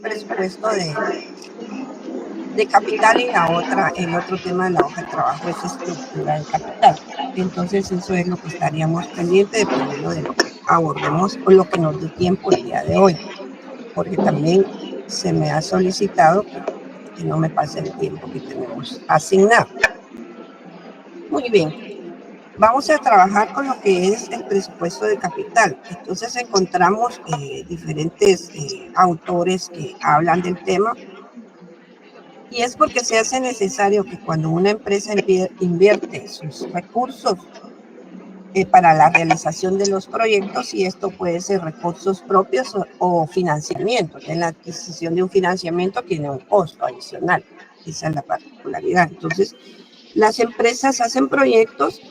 presupuesto de capital, y el otro tema de la hoja de trabajo es estructura de capital. Entonces eso es lo que estaríamos pendientes dependiendo de lo que abordemos o lo que nos dé tiempo el día de hoy, porque también se me ha solicitado que no me pase el tiempo que tenemos asignado. Muy bien, vamos a trabajar con lo que es el presupuesto de capital. Entonces encontramos diferentes autores que hablan del tema, y es porque se hace necesario que cuando una empresa invierte sus recursos para la realización de los proyectos, y esto puede ser recursos propios o financiamiento. En la adquisición de un financiamiento tiene un costo adicional, esa es la particularidad. Entonces, las empresas hacen proyectos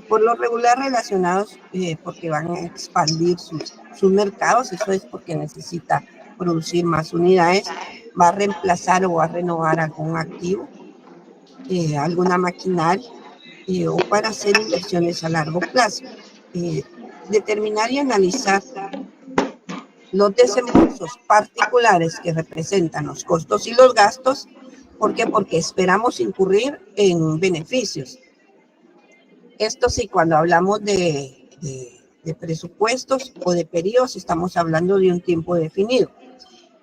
por lo regular relacionados porque van a expandir sus mercados, eso es porque necesita producir más unidades, va a reemplazar o va a renovar algún activo, alguna maquinaria, o para hacer inversiones a largo plazo. Determinar y analizar los desembolsos particulares que representan los costos y los gastos. ¿Por qué? Porque esperamos incurrir en beneficios. Esto sí, cuando hablamos de presupuestos o de periodos, estamos hablando de un tiempo definido.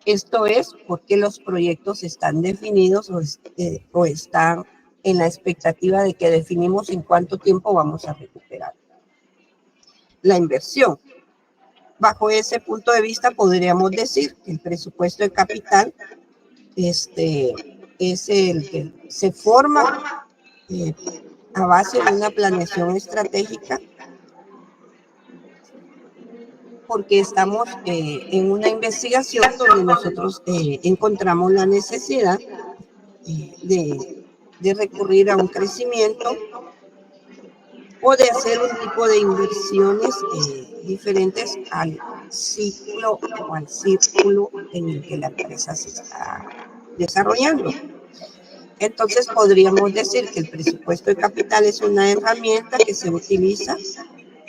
Esto es porque los proyectos están definidos o están en la expectativa de que definimos en cuánto tiempo vamos a recuperar la inversión. Bajo ese punto de vista, podríamos decir que el presupuesto de capital es el que se forma a base de una planeación estratégica, porque estamos en una investigación donde nosotros encontramos la necesidad de recurrir a un crecimiento o de hacer un tipo de inversiones diferentes al ciclo o al círculo en el que la empresa se está desarrollando. Entonces podríamos decir que el presupuesto de capital es una herramienta que se utiliza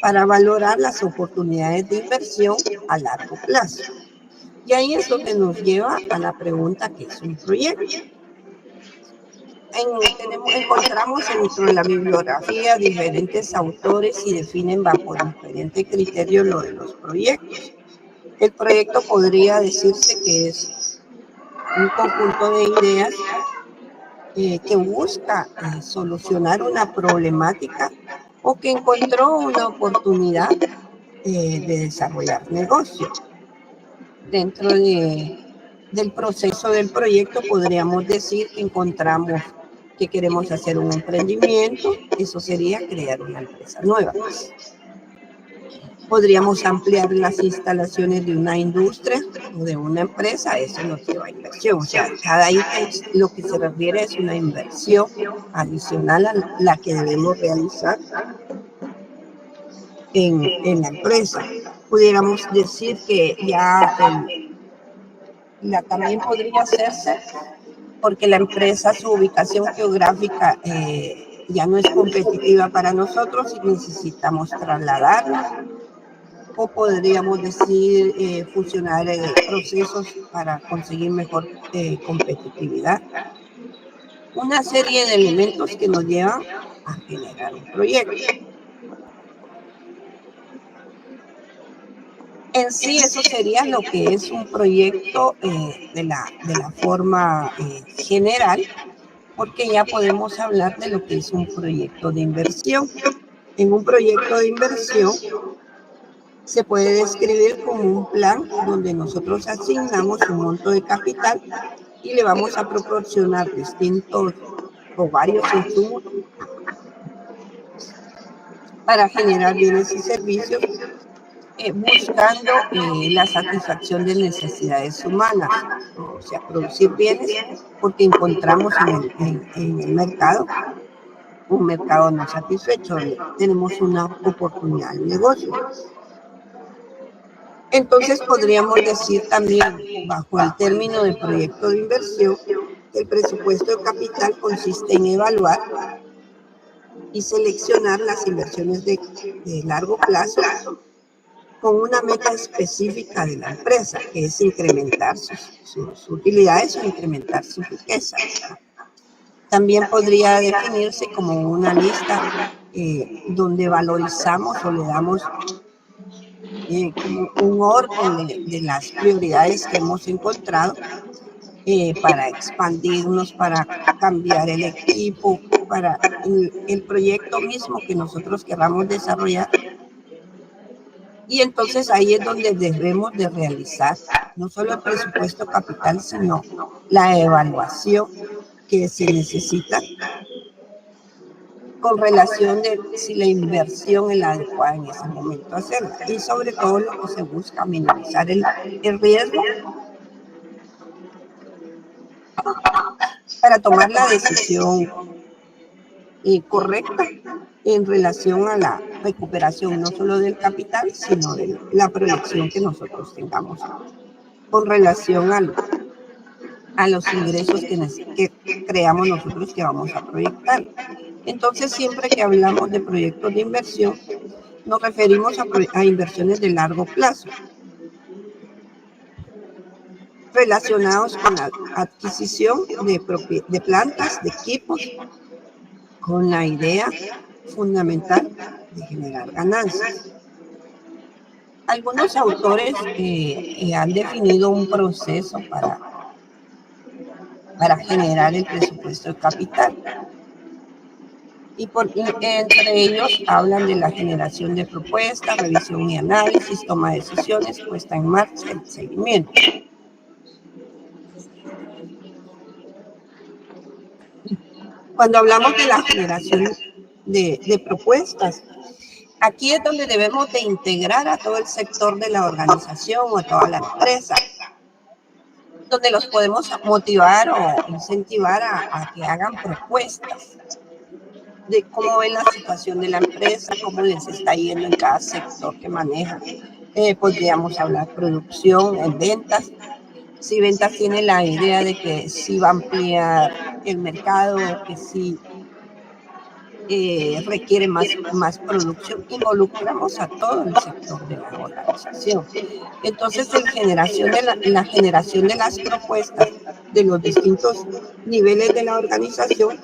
para valorar las oportunidades de inversión a largo plazo. Y ahí es donde nos lleva a la pregunta, ¿qué es un proyecto? Encontramos dentro de la bibliografía diferentes autores y definen bajo diferentes criterios lo de los proyectos. El proyecto podría decirse que es un conjunto de ideas que busca solucionar una problemática o que encontró una oportunidad de desarrollar negocio. Dentro del proceso del proyecto podríamos decir que encontramos que queremos hacer un emprendimiento, eso sería crear una empresa nueva. Podríamos ampliar las instalaciones de una industria o de una empresa, eso nos lleva a inversión. O sea, cada ítem lo que se refiere es una inversión adicional a la que debemos realizar en la empresa. Pudiéramos decir que ya también podría hacerse porque la empresa, su ubicación geográfica ya no es competitiva para nosotros y necesitamos trasladarnos, o podríamos decir fusionar procesos para conseguir mejor competitividad. Una serie de elementos que nos llevan a generar un proyecto. En sí, eso sería lo que es un proyecto de la forma general, porque ya podemos hablar de lo que es un proyecto de inversión. En un proyecto de inversión se puede describir como un plan donde nosotros asignamos un monto de capital y le vamos a proporcionar distintos o varios insumos para generar bienes y servicios, buscando la satisfacción de necesidades humanas, o sea, producir bienes porque encontramos en el mercado un mercado no satisfecho, tenemos una oportunidad de negocio. Entonces podríamos decir también, bajo el término de proyecto de inversión, que el presupuesto de capital consiste en evaluar y seleccionar las inversiones de largo plazo con una meta específica de la empresa, que es incrementar sus utilidades o incrementar su riqueza. También podría definirse como una lista donde valorizamos o le damos como un orden de las prioridades que hemos encontrado para expandirnos, para cambiar el equipo, para el proyecto mismo que nosotros queramos desarrollar. Y entonces ahí es donde debemos de realizar no solo el presupuesto capital, sino la evaluación que se necesita con relación de si la inversión es la adecuada en ese momento hacerla. Y sobre todo lo que se busca minimizar el riesgo para tomar la decisión correcta en relación a la recuperación no solo del capital, sino de la proyección que nosotros tengamos con relación a los ingresos que creamos nosotros que vamos a proyectar. Entonces, siempre que hablamos de proyectos de inversión, nos referimos a inversiones de largo plazo, relacionados con la adquisición de plantas, de equipos, con la idea fundamental de generar ganancias. Algunos autores han definido un proceso para generar el presupuesto de capital. Y entre ellos hablan de la generación de propuestas, revisión y análisis, toma de decisiones, puesta en marcha y seguimiento. Cuando hablamos de la generación de propuestas, aquí es donde debemos de integrar a todo el sector de la organización o a toda la empresa, donde los podemos motivar o incentivar a que hagan propuestas de cómo ven la situación de la empresa, cómo les está yendo en cada sector que manejan. Podríamos hablar producción, en ventas. Si ventas tiene la idea de que sí va a ampliar el mercado, que sí requiere más producción, involucramos a todo el sector de la organización. Entonces, la generación de las propuestas de los distintos niveles de la organización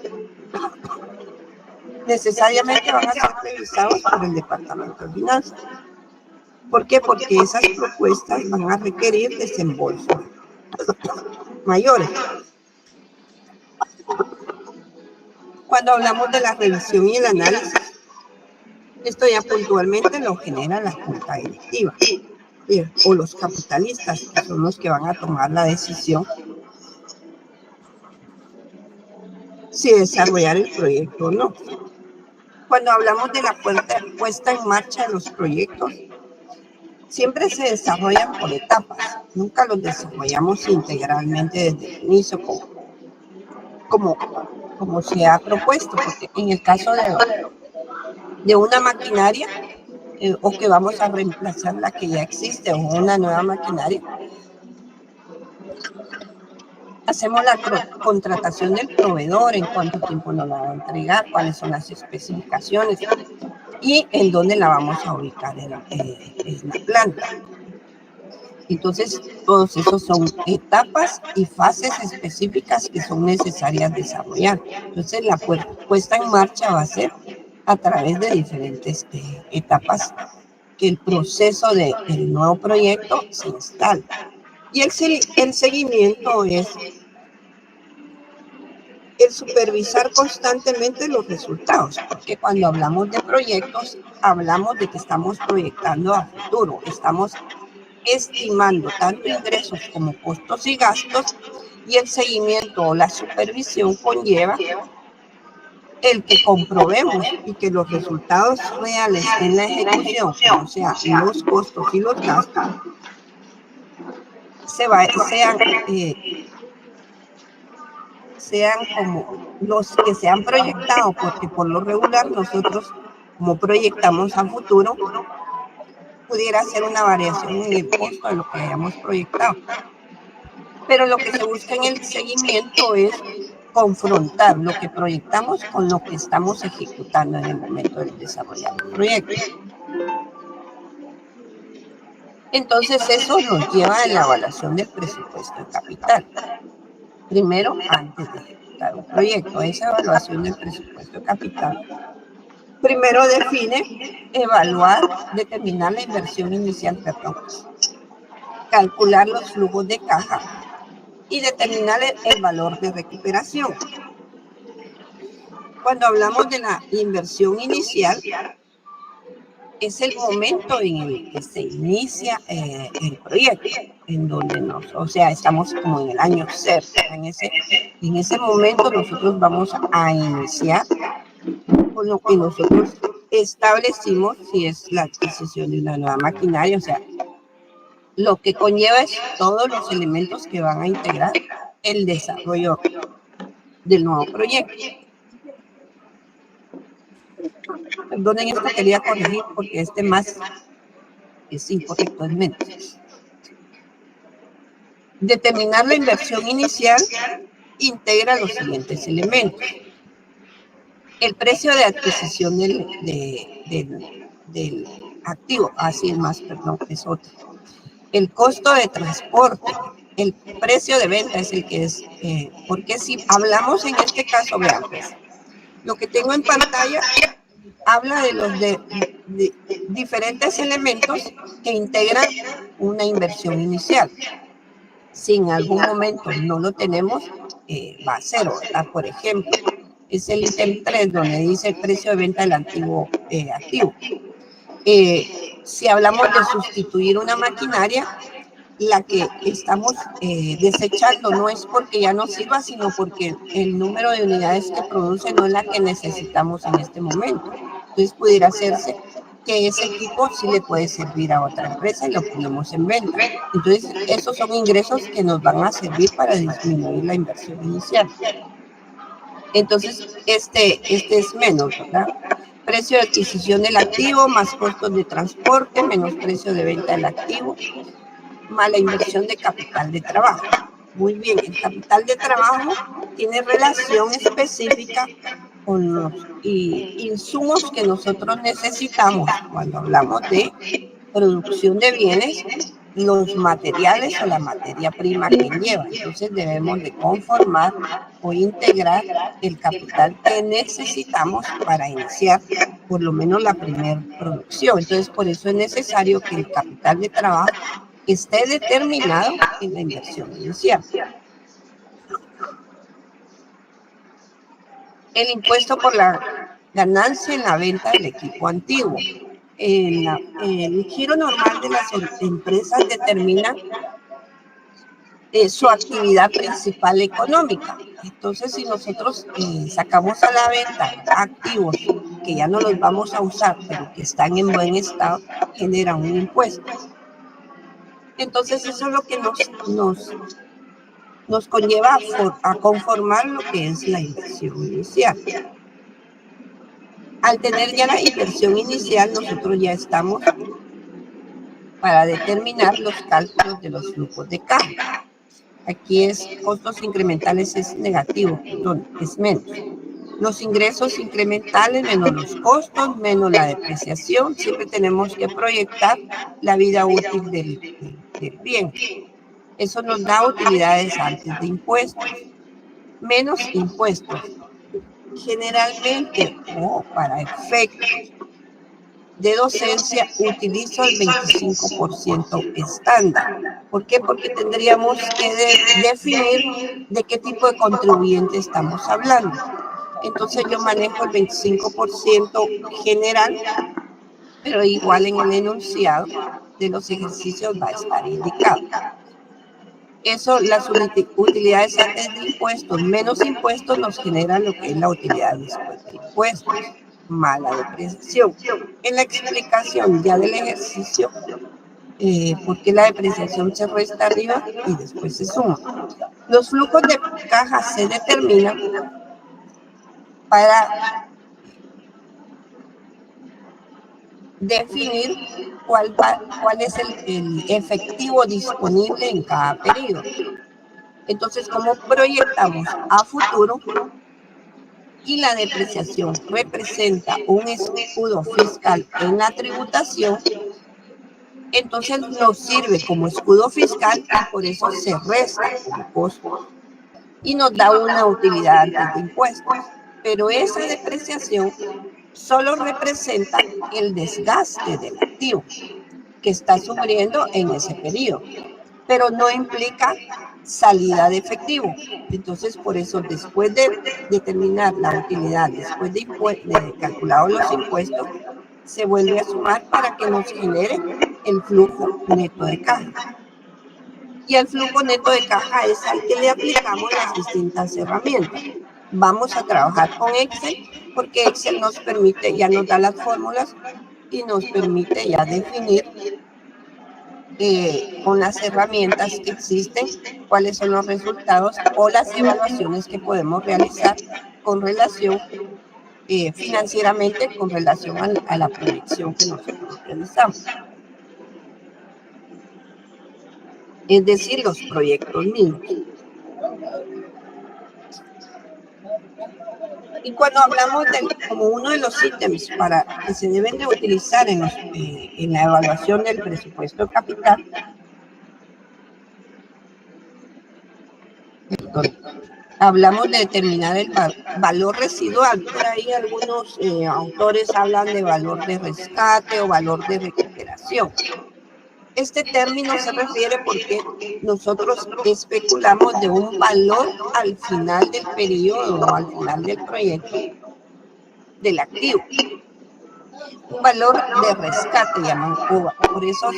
necesariamente van a ser revisados por el Departamento de Finanzas. ¿Por qué? Porque esas propuestas van a requerir desembolsos mayores. Cuando hablamos de la revisión y el análisis, esto ya puntualmente lo genera la junta directiva o los capitalistas, que son los que van a tomar la decisión si desarrollar el proyecto o no. Cuando hablamos de la puesta en marcha de los proyectos, siempre se desarrollan por etapas, nunca los desarrollamos integralmente desde el inicio como se ha propuesto, porque en el caso de una maquinaria o que vamos a reemplazar la que ya existe o una nueva maquinaria, hacemos la contratación del proveedor, en cuánto tiempo nos la va a entregar, cuáles son las especificaciones y en dónde la vamos a ubicar en la planta. Entonces, todos esos son etapas y fases específicas que son necesarias desarrollar. Entonces, la puesta en marcha va a ser a través de diferentes etapas que el proceso del nuevo proyecto se instala. Y el seguimiento es el supervisar constantemente los resultados, porque cuando hablamos de proyectos, hablamos de que estamos proyectando a futuro, estamos estimando tanto ingresos como costos y gastos, y el seguimiento o la supervisión conlleva el que comprobemos y que los resultados reales en la ejecución, o sea, los costos y los gastos, sean como los que se han proyectado, porque por lo regular nosotros, como proyectamos a futuro, pudiera ser una variación en el costo de lo que hayamos proyectado. Pero lo que se busca en el seguimiento es confrontar lo que proyectamos con lo que estamos ejecutando en el momento de desarrollar el proyecto. Entonces, eso nos lleva a la evaluación del presupuesto de capital. Primero, antes de ejecutar un proyecto, esa evaluación del presupuesto de capital, primero define, evaluar, determinar la inversión inicial, calcular los flujos de caja y determinar el valor de recuperación. Cuando hablamos de la inversión inicial, es el momento en el que se inicia el proyecto, en donde estamos como en el año cero. En ese momento nosotros vamos a iniciar con lo que nosotros establecimos, si es la adquisición de una nueva maquinaria, o sea, lo que conlleva es todos los elementos que van a integrar el desarrollo del nuevo proyecto. Perdonen, esto quería corregir porque más es incorrecto, es menos. Determinar la inversión inicial integra los siguientes elementos. El precio de adquisición del activo, así es más, perdón, es otro. El costo de transporte, el precio de venta es el que es, porque si hablamos en este caso, vean pues, lo que tengo en pantalla habla de los de diferentes elementos que integran una inversión inicial. Si en algún momento no lo tenemos, va a cero, ¿verdad? Por ejemplo, es el ítem 3 donde dice el precio de venta del antiguo activo. Si hablamos de sustituir una maquinaria, la que estamos desechando no es porque ya no sirva, sino porque el número de unidades que produce no es la que necesitamos en este momento. Entonces pudiera hacerse que ese equipo sí le puede servir a otra empresa y lo ponemos en venta. Entonces esos son ingresos que nos van a servir para disminuir la inversión inicial. Entonces este es menos, ¿verdad? Precio de adquisición del activo más costos de transporte menos precio de venta del activo más la inversión de capital de trabajo. Muy bien, el capital de trabajo tiene relación específica con los insumos que nosotros necesitamos cuando hablamos de producción de bienes, los materiales o la materia prima que lleva. Entonces debemos de conformar o integrar el capital que necesitamos para iniciar por lo menos la primera producción. Entonces por eso es necesario que el capital de trabajo esté determinado en la inversión inicial. El impuesto por la ganancia en la venta del equipo antiguo. El giro normal de las empresas determina su actividad principal económica. Entonces, si nosotros sacamos a la venta activos que ya no los vamos a usar, pero que están en buen estado, genera un impuesto. Entonces, eso es lo que nos conlleva a conformar lo que es la inversión inicial. Al tener ya la inversión inicial, nosotros ya estamos para determinar los cálculos de los flujos de caja. Aquí es costos incrementales, es negativo, perdón, es menos. Los ingresos incrementales menos los costos, menos la depreciación. Siempre tenemos que proyectar la vida útil del bien. Eso nos da utilidades antes de impuestos. Menos impuestos. Generalmente, o para efectos de docencia, utilizo el 25% estándar. ¿Por qué? Porque tendríamos que definir de qué tipo de contribuyente estamos hablando. Entonces yo manejo el 25% general, pero igual en el enunciado de los ejercicios va a estar indicado. Eso, las utilidades antes de impuestos, menos impuestos nos generan lo que es la utilidad después de impuestos, más la depreciación. En la explicación ya del ejercicio, porque la depreciación se resta arriba y después se suma. Los flujos de caja se determinan para definir cuál es el efectivo disponible en cada periodo. Entonces, como proyectamos a futuro y la depreciación representa un escudo fiscal en la tributación, Entonces nos sirve como escudo fiscal y por eso se resta como costo y nos da una utilidad antes de impuestos. Pero esa depreciación solo representa el desgaste del activo que está sufriendo en ese periodo, pero no implica salida de efectivo. Entonces, por eso, después de determinar la utilidad, después de calculados los impuestos, se vuelve a sumar para que nos genere el flujo neto de caja. Y el flujo neto de caja es al que le aplicamos las distintas herramientas. Vamos a trabajar con Excel porque Excel nos permite, ya nos da las fórmulas y nos permite ya definir con las herramientas que existen cuáles son los resultados o las evaluaciones que podemos realizar con relación financieramente, con relación a la proyección que nosotros realizamos. Es decir, los proyectos mismos. Y cuando hablamos como uno de los ítems para que se deben de utilizar en la evaluación del presupuesto de capital, hablamos de determinar el valor residual. Por ahí algunos autores hablan de valor de rescate o valor de recuperación. Este término se refiere porque nosotros especulamos de un valor al final del periodo o al final del proyecto del activo. Un valor de rescate llaman UVA. Por eso,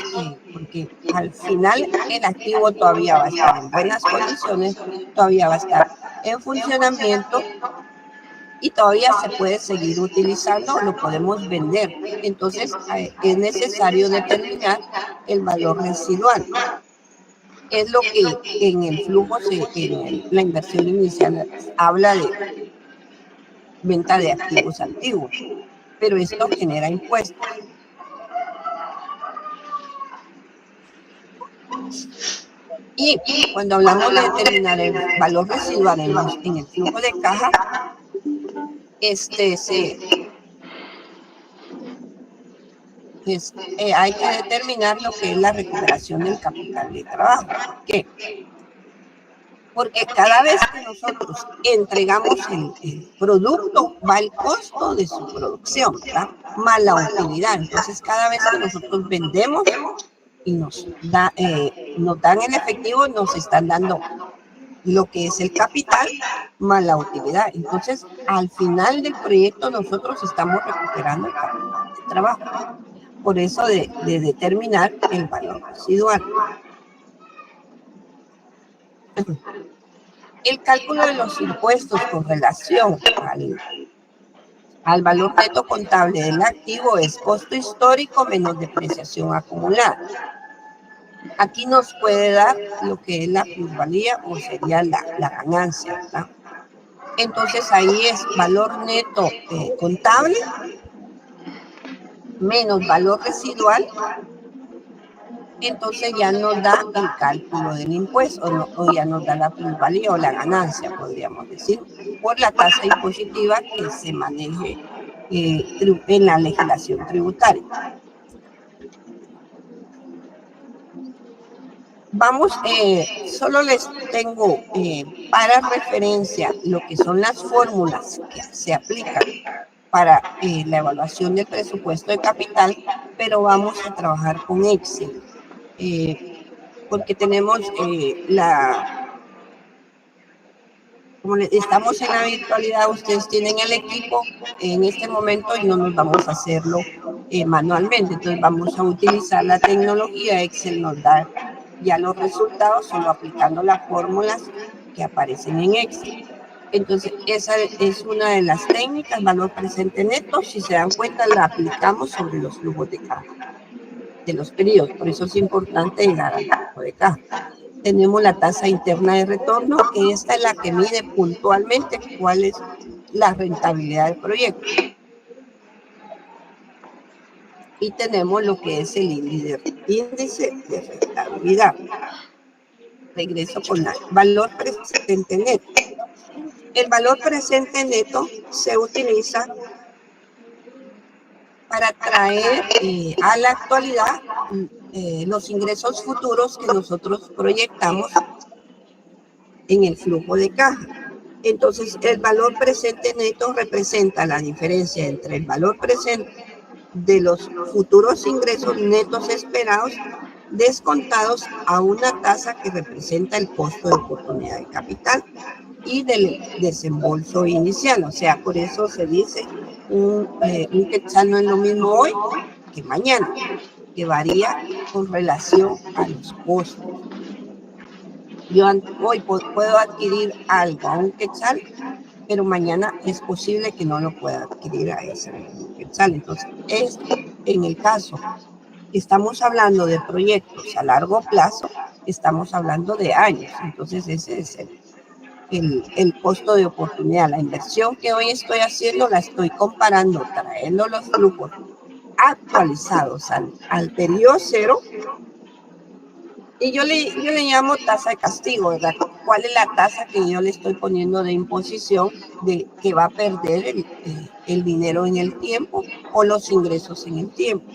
porque al final el activo todavía va a estar en buenas condiciones, todavía va a estar en funcionamiento y todavía se puede seguir utilizando, lo podemos vender. Entonces, es necesario determinar el valor residual. Es lo que en el flujo, en la inversión inicial, habla de venta de activos antiguos, pero esto genera impuestos. Y cuando hablamos de determinar el valor residual en el flujo de caja, hay que determinar lo que es la recuperación del capital de trabajo. ¿Por qué? Porque cada vez que nosotros entregamos el producto, va el costo de su producción, ¿verdad? Más la utilidad. Entonces, cada vez que nosotros vendemos y nos dan el efectivo, nos están dando lo que es el capital más la utilidad. Entonces, al final del proyecto, nosotros estamos recuperando el capital de trabajo. Por eso de determinar el valor residual. El cálculo de los impuestos con relación al valor neto contable del activo es costo histórico menos depreciación acumulada. Aquí nos puede dar lo que es la plusvalía o sería la ganancia, ¿verdad? Entonces ahí es valor neto contable menos valor residual. Entonces ya nos da el cálculo del impuesto o ya nos da la plusvalía o la ganancia, podríamos decir, por la tasa impositiva que se maneje en la legislación tributaria. Vamos, solo les tengo para referencia lo que son las fórmulas que se aplican para la evaluación del presupuesto de capital, pero vamos a trabajar con Excel. Porque tenemos como estamos en la virtualidad, ustedes tienen el equipo en este momento y no nos vamos a hacerlo manualmente. Entonces vamos a utilizar la tecnología. Excel nos da ya los resultados solo aplicando las fórmulas que aparecen en Excel. Entonces esa es una de las técnicas, valor presente neto. Si se dan cuenta, la aplicamos sobre los flujos de caja de los periodos. Por eso es importante llegar al flujo de caja. Tenemos la tasa interna de retorno, que esta es la que mide puntualmente cuál es la rentabilidad del proyecto. Y tenemos lo que es el índice de rentabilidad. Regreso con el valor presente neto. El valor presente neto se utiliza para traer a la actualidad los ingresos futuros que nosotros proyectamos en el flujo de caja. Entonces, el valor presente neto representa la diferencia entre el valor presente de los futuros ingresos netos esperados descontados a una tasa que representa el costo de oportunidad de capital y del desembolso inicial. O sea, por eso se dice un quetzal no es lo mismo hoy que mañana, que varía con relación a los costos. Yo hoy puedo adquirir algo a un quetzal, pero mañana es posible que no lo pueda adquirir a ese mismo quetzal. Entonces, en el caso que estamos hablando de proyectos a largo plazo, estamos hablando de años. Entonces, ese es el costo de oportunidad. La inversión que hoy estoy haciendo la estoy comparando, trayendo los flujos actualizados al periodo cero. Y yo le llamo tasa de castigo, ¿verdad? ¿Cuál es la tasa que yo le estoy poniendo de imposición de que va a perder el dinero en el tiempo o los ingresos en el tiempo?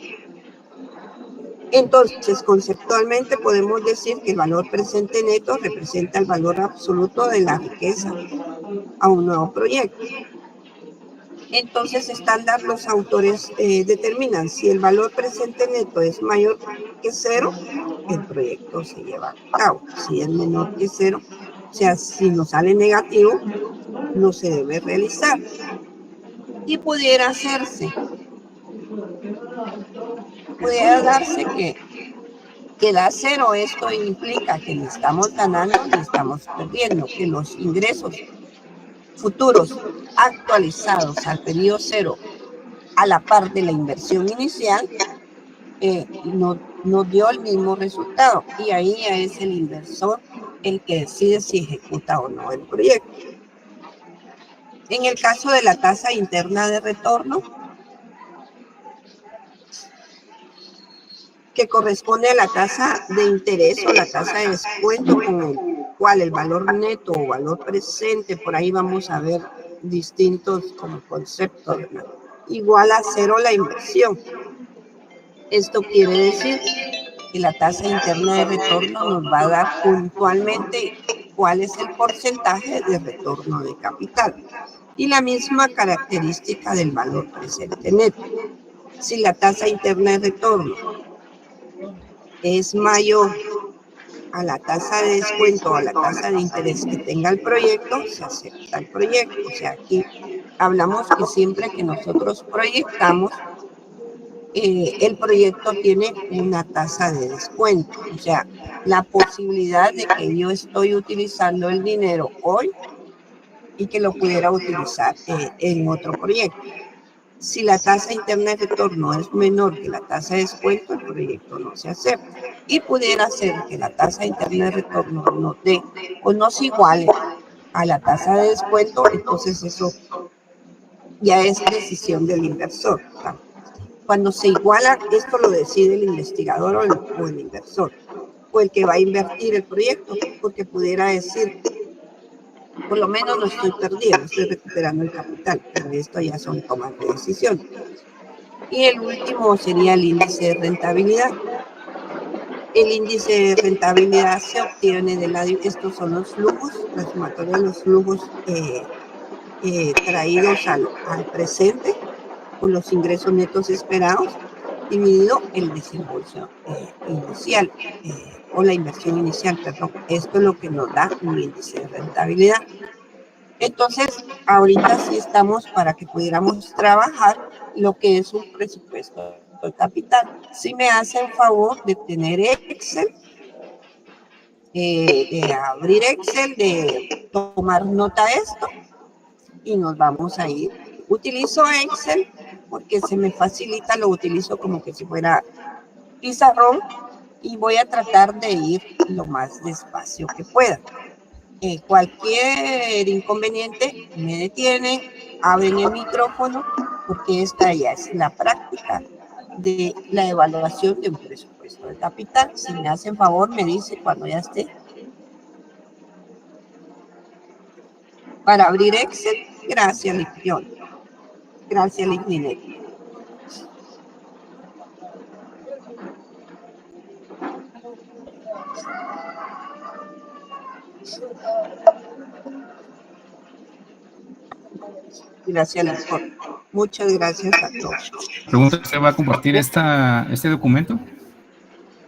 Entonces, conceptualmente podemos decir que el valor presente neto representa el valor absoluto de la riqueza a un nuevo proyecto. Entonces, estándar, los autores determinan si el valor presente neto es mayor que cero, el proyecto se lleva a cabo. Si es menor que cero, o sea, si nos sale negativo, no se debe realizar. Y pudiera darse que da cero. Esto implica que ni estamos ganando ni estamos perdiendo, que los ingresos futuros actualizados al periodo cero a la par de la inversión inicial no dio el mismo resultado, y ahí ya es el inversor el que decide si ejecuta o no el proyecto. En el caso de la tasa interna de retorno, que corresponde a la tasa de interés o la tasa de descuento con el cual el valor neto o valor presente, por ahí vamos a ver distintos como conceptos, ¿verdad? Igual a cero la inversión. Esto quiere decir que la tasa interna de retorno nos va a dar puntualmente cuál es el porcentaje de retorno de capital y la misma característica del valor presente neto. Si la tasa interna de retorno es mayor a la tasa de descuento o a la tasa de interés que tenga el proyecto, se acepta el proyecto. O sea, aquí hablamos que siempre que nosotros proyectamos, el proyecto tiene una tasa de descuento. O sea, la posibilidad de que yo estoy utilizando el dinero hoy y que lo pudiera utilizar en otro proyecto. Si la tasa interna de retorno es menor que la tasa de descuento, el proyecto no se acepta. Y pudiera ser que la tasa interna de retorno no dé o no se iguale a la tasa de descuento, entonces eso ya es decisión del inversor. Cuando se iguala, esto lo decide el investigador o el inversor, o el que va a invertir el proyecto, porque pudiera decir, por lo menos no estoy perdiendo, estoy recuperando el capital, pero esto ya son tomas de decisión. Y el último sería el índice de rentabilidad. El índice de rentabilidad se obtiene de estos son los flujos, la sumatoria de los flujos traídos al presente con los ingresos netos esperados, dividido el desembolso inicial o la inversión inicial, perdón. Esto es lo que nos da un índice de rentabilidad. Entonces, ahorita sí estamos para que pudiéramos trabajar lo que es un presupuesto de capital. Si me hacen favor de tener Excel, de abrir Excel, de tomar nota de esto, y nos vamos a ir. Utilizo Excel porque se me facilita, lo utilizo como que si fuera pizarrón, y voy a tratar de ir lo más despacio que pueda. Cualquier inconveniente me detienen, abren el micrófono, porque esta ya es la práctica de la evaluación de un presupuesto de capital. Si me hacen favor, me dice cuando ya esté. Para abrir Excel, gracias, Lipión. Gracias, Ligninet. Graciela. Muchas gracias a todos. Pregunta, ¿usted va a compartir este documento?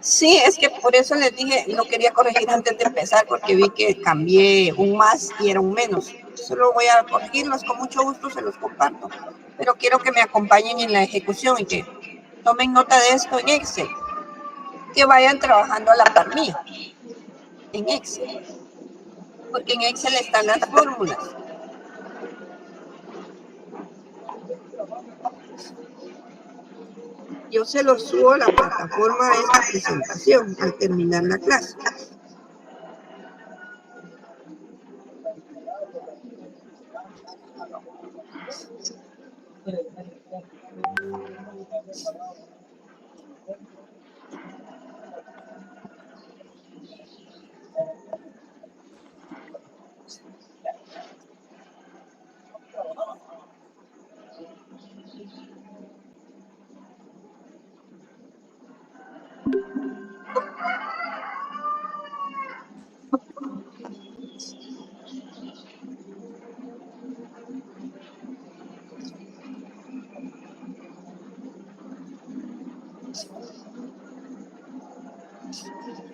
Sí, es que por eso les dije, lo quería corregir antes de empezar, porque vi que cambié un más y era un menos. Solo voy a corregirlos, con mucho gusto se los comparto. Pero quiero que me acompañen en la ejecución y que tomen nota de esto en Excel. Que vayan trabajando a la par mía, en Excel. Porque en Excel están las fórmulas. Yo se los subo a la plataforma de esta presentación al terminar la clase.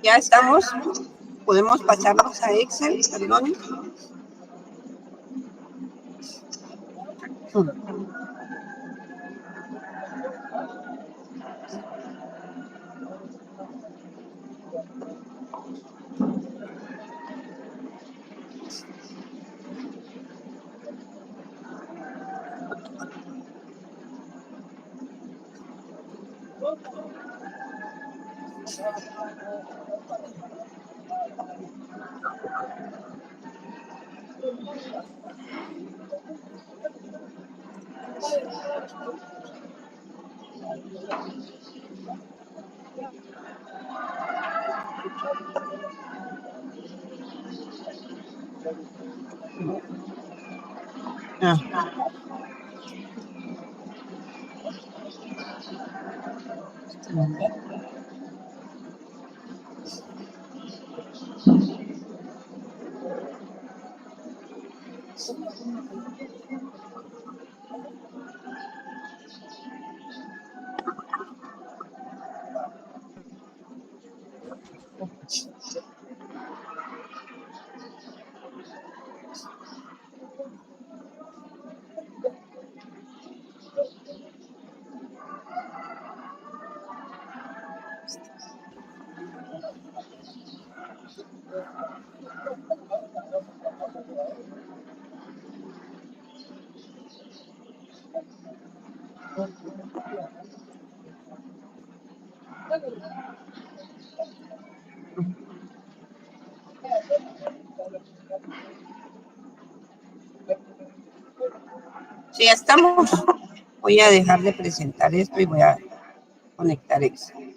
Ya estamos. Podemos pasarnos a Excel, perdón. Sí, ya estamos. Voy a dejar de presentar esto y voy a conectar Excel.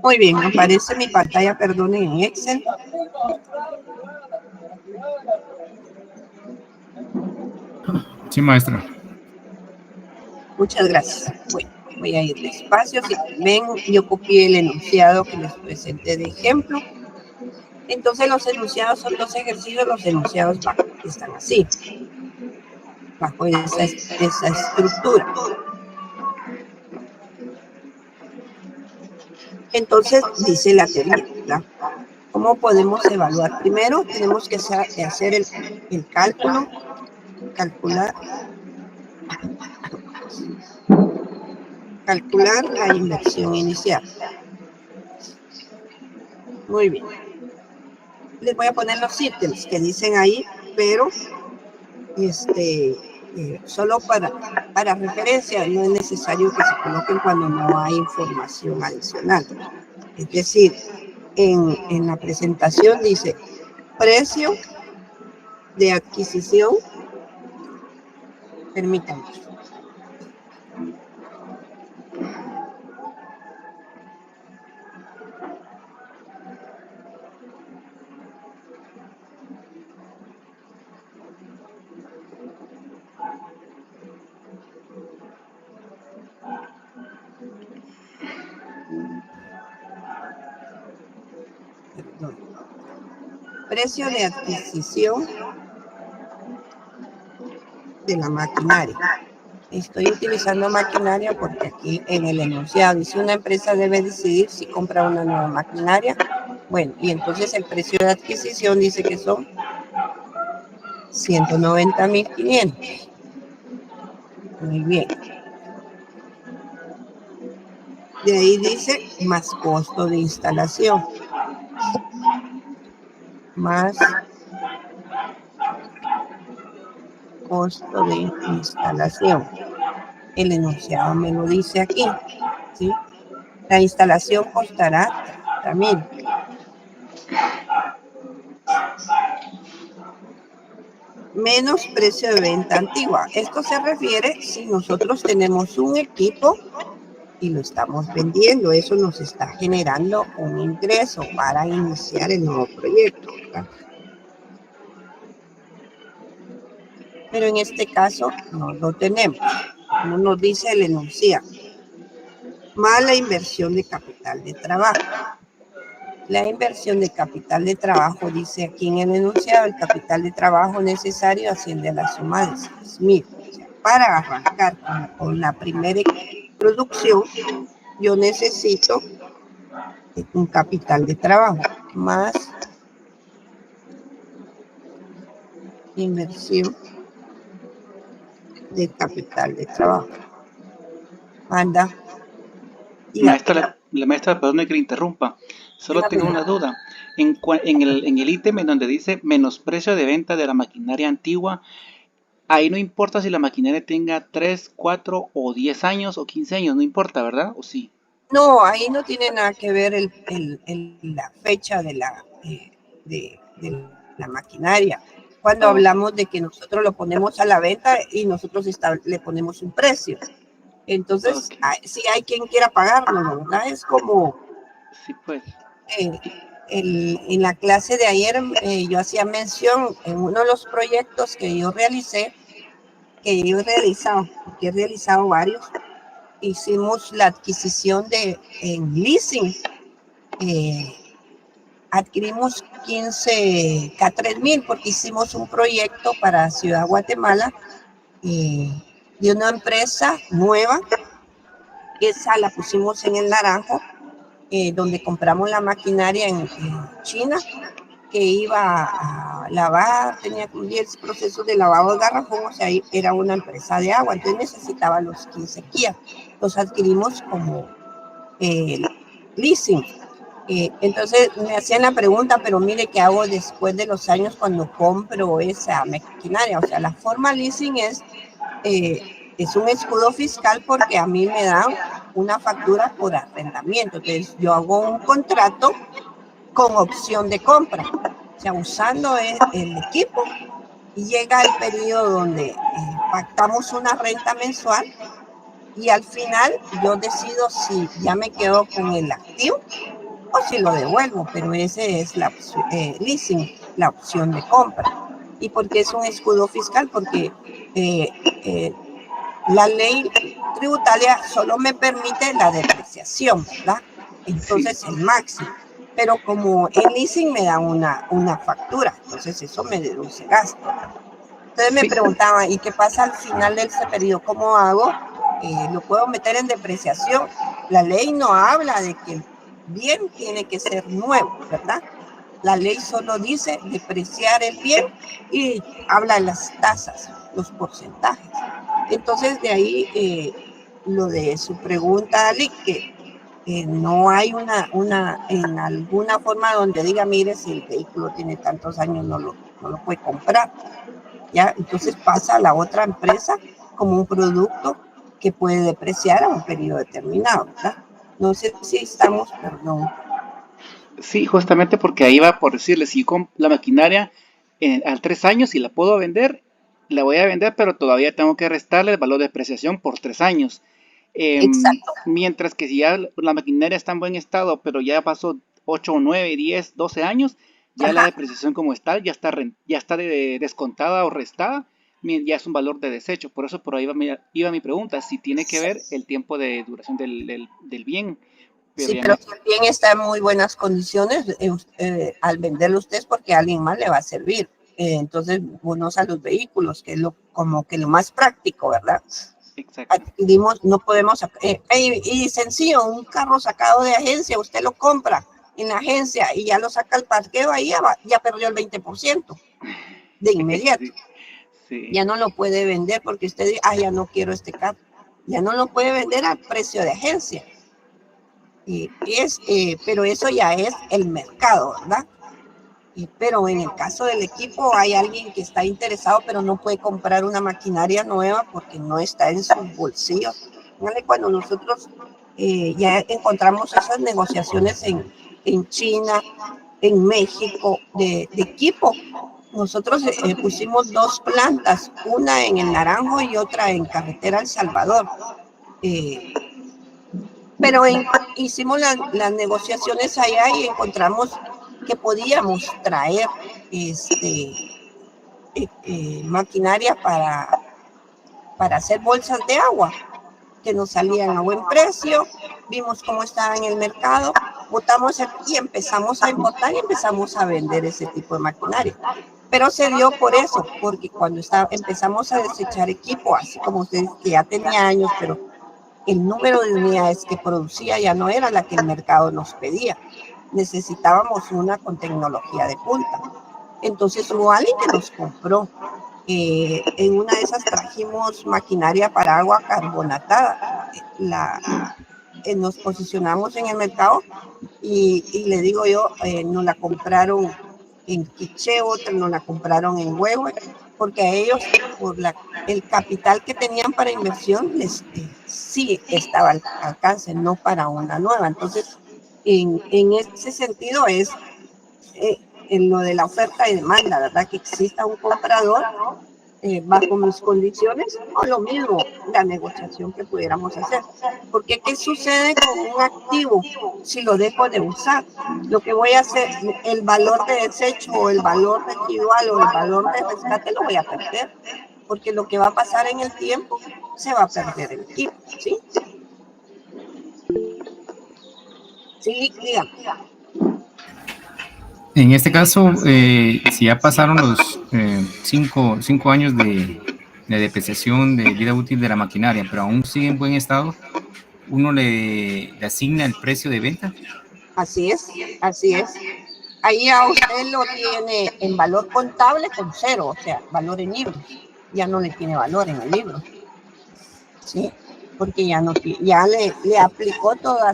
Muy bien, aparece mi pantalla, perdonen, en Excel. Sí, maestra. Muchas gracias. Bueno, voy a ir despacio. Si ven, yo copié el enunciado que les presenté de ejemplo. Entonces los enunciados son dos ejercicios, los enunciados están así, bajo esa estructura. Entonces dice la teoría, ¿verdad? ¿Cómo podemos evaluar? Primero tenemos que hacer el cálculo, calcular la inversión inicial. Muy bien. Les voy a poner los ítems que dicen ahí, pero solo para referencia, no es necesario que se coloquen cuando no hay información adicional. Es decir, en la presentación dice precio de adquisición, permítanme. Perdón. Precio de adquisición de la maquinaria. Estoy utilizando maquinaria porque aquí en el enunciado dice una empresa debe decidir si compra una nueva maquinaria. Bueno, y entonces el precio de adquisición dice que son 190.500. Muy bien. De ahí dice más costo de instalación. Más costo de instalación. El enunciado me lo dice aquí, ¿sí? La instalación costará 30.000. Menos precio de venta antigua. Esto se refiere si nosotros tenemos un equipo y lo estamos vendiendo. Eso nos está generando un ingreso para iniciar el nuevo proyecto, ¿verdad? Pero en este caso no lo tenemos. No nos dice el enunciado. Más la inversión de capital de trabajo. La inversión de capital de trabajo, dice aquí en el enunciado, el capital de trabajo necesario asciende a la suma de 6.000. O sea, para arrancar con la primera producción, yo necesito un capital de trabajo más inversión de capital de trabajo. Anda. Maestra, la maestra, perdón que le interrumpa. Solo tengo una duda. En el ítem en donde dice menosprecio de venta de la maquinaria antigua, ahí no importa si la maquinaria tenga 3, 4 o 10 años o 15 años, no importa, ¿verdad? ¿O sí? No, ahí no tiene nada que ver la fecha de la maquinaria. Cuando hablamos de que nosotros lo ponemos a la venta y nosotros le ponemos un precio. Entonces, si hay quien quiera pagarlo, ¿verdad? Es como... Sí, pues. En la clase de ayer yo hacía mención en uno de los proyectos que yo realicé, que yo he realizado, porque he realizado varios, hicimos la adquisición en leasing. Adquirimos 15 K3000 porque hicimos un proyecto para Ciudad Guatemala de una empresa nueva. Esa la pusimos en el Naranjo, donde compramos la maquinaria en China, que iba a lavar, tenía que cumplir el proceso de lavado de garrafón, o sea, era una empresa de agua, entonces necesitaba los 15 Kia. Los adquirimos como leasing. Entonces me hacían la pregunta, pero mire, ¿qué hago después de los años cuando compro esa maquinaria? O sea, la forma leasing es un escudo fiscal porque a mí me dan una factura por arrendamiento. Entonces yo hago un contrato con opción de compra, o sea, usando el equipo, y llega el periodo donde pactamos una renta mensual y al final yo decido si ya me quedo con el activo o si lo devuelvo, pero ese es la leasing, la opción de compra. ¿Y por qué es un escudo fiscal? Porque la ley tributaria solo me permite la depreciación, ¿verdad? Entonces el máximo. Pero como el leasing me da una factura, entonces eso me deduce gasto. Entonces me preguntaba, ¿y qué pasa al final de ese periodo? ¿Cómo hago? ¿Lo puedo meter en depreciación? La ley no habla de que el bien tiene que ser nuevo, ¿verdad? La ley solo dice depreciar el bien y habla de las tasas, los porcentajes. Entonces de ahí lo de su pregunta, Ali, que no hay en alguna forma donde diga, mire, si el vehículo tiene tantos años no lo puede comprar. ¿Ya? Entonces pasa a la otra empresa como un producto que puede depreciar a un periodo determinado, ¿verdad? No sé si estamos, perdón. Sí, justamente porque ahí va por decirle, si la maquinaria al 3 años, si la puedo vender, la voy a vender, pero todavía tengo que restarle el valor de depreciación por 3 años. Exacto. Mientras que si ya la maquinaria está en buen estado, pero ya pasó 8, 9, 10, 12 años, ya la depreciación como está, ya está descontada o restada, ya es un valor de desecho. Por eso por ahí iba mi pregunta, si tiene que ver el tiempo de duración del bien. Sí, pero si el bien está en muy buenas condiciones, al venderlo usted es porque a alguien más le va a servir. Entonces, uno usa los vehículos, que es como que lo más práctico, ¿verdad? Exacto. Adquirimos, no podemos, y sencillo, un carro sacado de agencia, usted lo compra en la agencia y ya lo saca al parqueo, ahí ya perdió el 20% de inmediato. Sí. Ya no lo puede vender porque usted dice, ya no quiero este carro. Ya no lo puede vender al precio de agencia. Pero eso ya es el mercado, ¿verdad? Pero en el caso del equipo hay alguien que está interesado, pero no puede comprar una maquinaria nueva porque no está en sus bolsillos. Cuando nosotros ya encontramos esas negociaciones en China, en México, de equipo, nosotros pusimos 2 plantas, una en el Naranjo y otra en Carretera El Salvador. Pero hicimos las negociaciones allá y encontramos que podíamos traer maquinaria para hacer bolsas de agua, que nos salían a buen precio, vimos cómo estaba en el mercado, votamos y empezamos a importar y empezamos a vender ese tipo de maquinaria. Pero se dio por eso, porque cuando empezamos a desechar equipo, así como ustedes que ya tenía años, pero el número de unidades que producía ya no era la que el mercado nos pedía. Necesitábamos una con tecnología de punta. Entonces hubo alguien que nos compró. En una de esas trajimos maquinaria para agua carbonatada. Nos posicionamos en el mercado y le digo yo, nos la compraron en Quiché, otra nos la compraron en Huehue, porque a ellos, por el capital que tenían para inversión, sí estaba al alcance, no para una nueva. Entonces, en ese sentido es en lo de la oferta y demanda, ¿verdad? Que exista un comprador bajo mis condiciones, o lo mismo, la negociación que pudiéramos hacer. Porque ¿qué sucede con un activo si lo dejo de usar? Lo que voy a hacer, el valor de desecho o el valor residual o el valor de rescate lo voy a perder, porque lo que va a pasar en el tiempo se va a perder el equipo, ¿sí? Sí, dígame. En este caso, si ya pasaron los 5 años de depreciación de vida útil de la maquinaria, pero aún sigue en buen estado, ¿uno le asigna el precio de venta? Así es, así es. Ahí a usted lo tiene en valor contable con 0, o sea, valor en libros. Ya no le tiene valor en el libro. ¿Sí? Porque ya le aplicó toda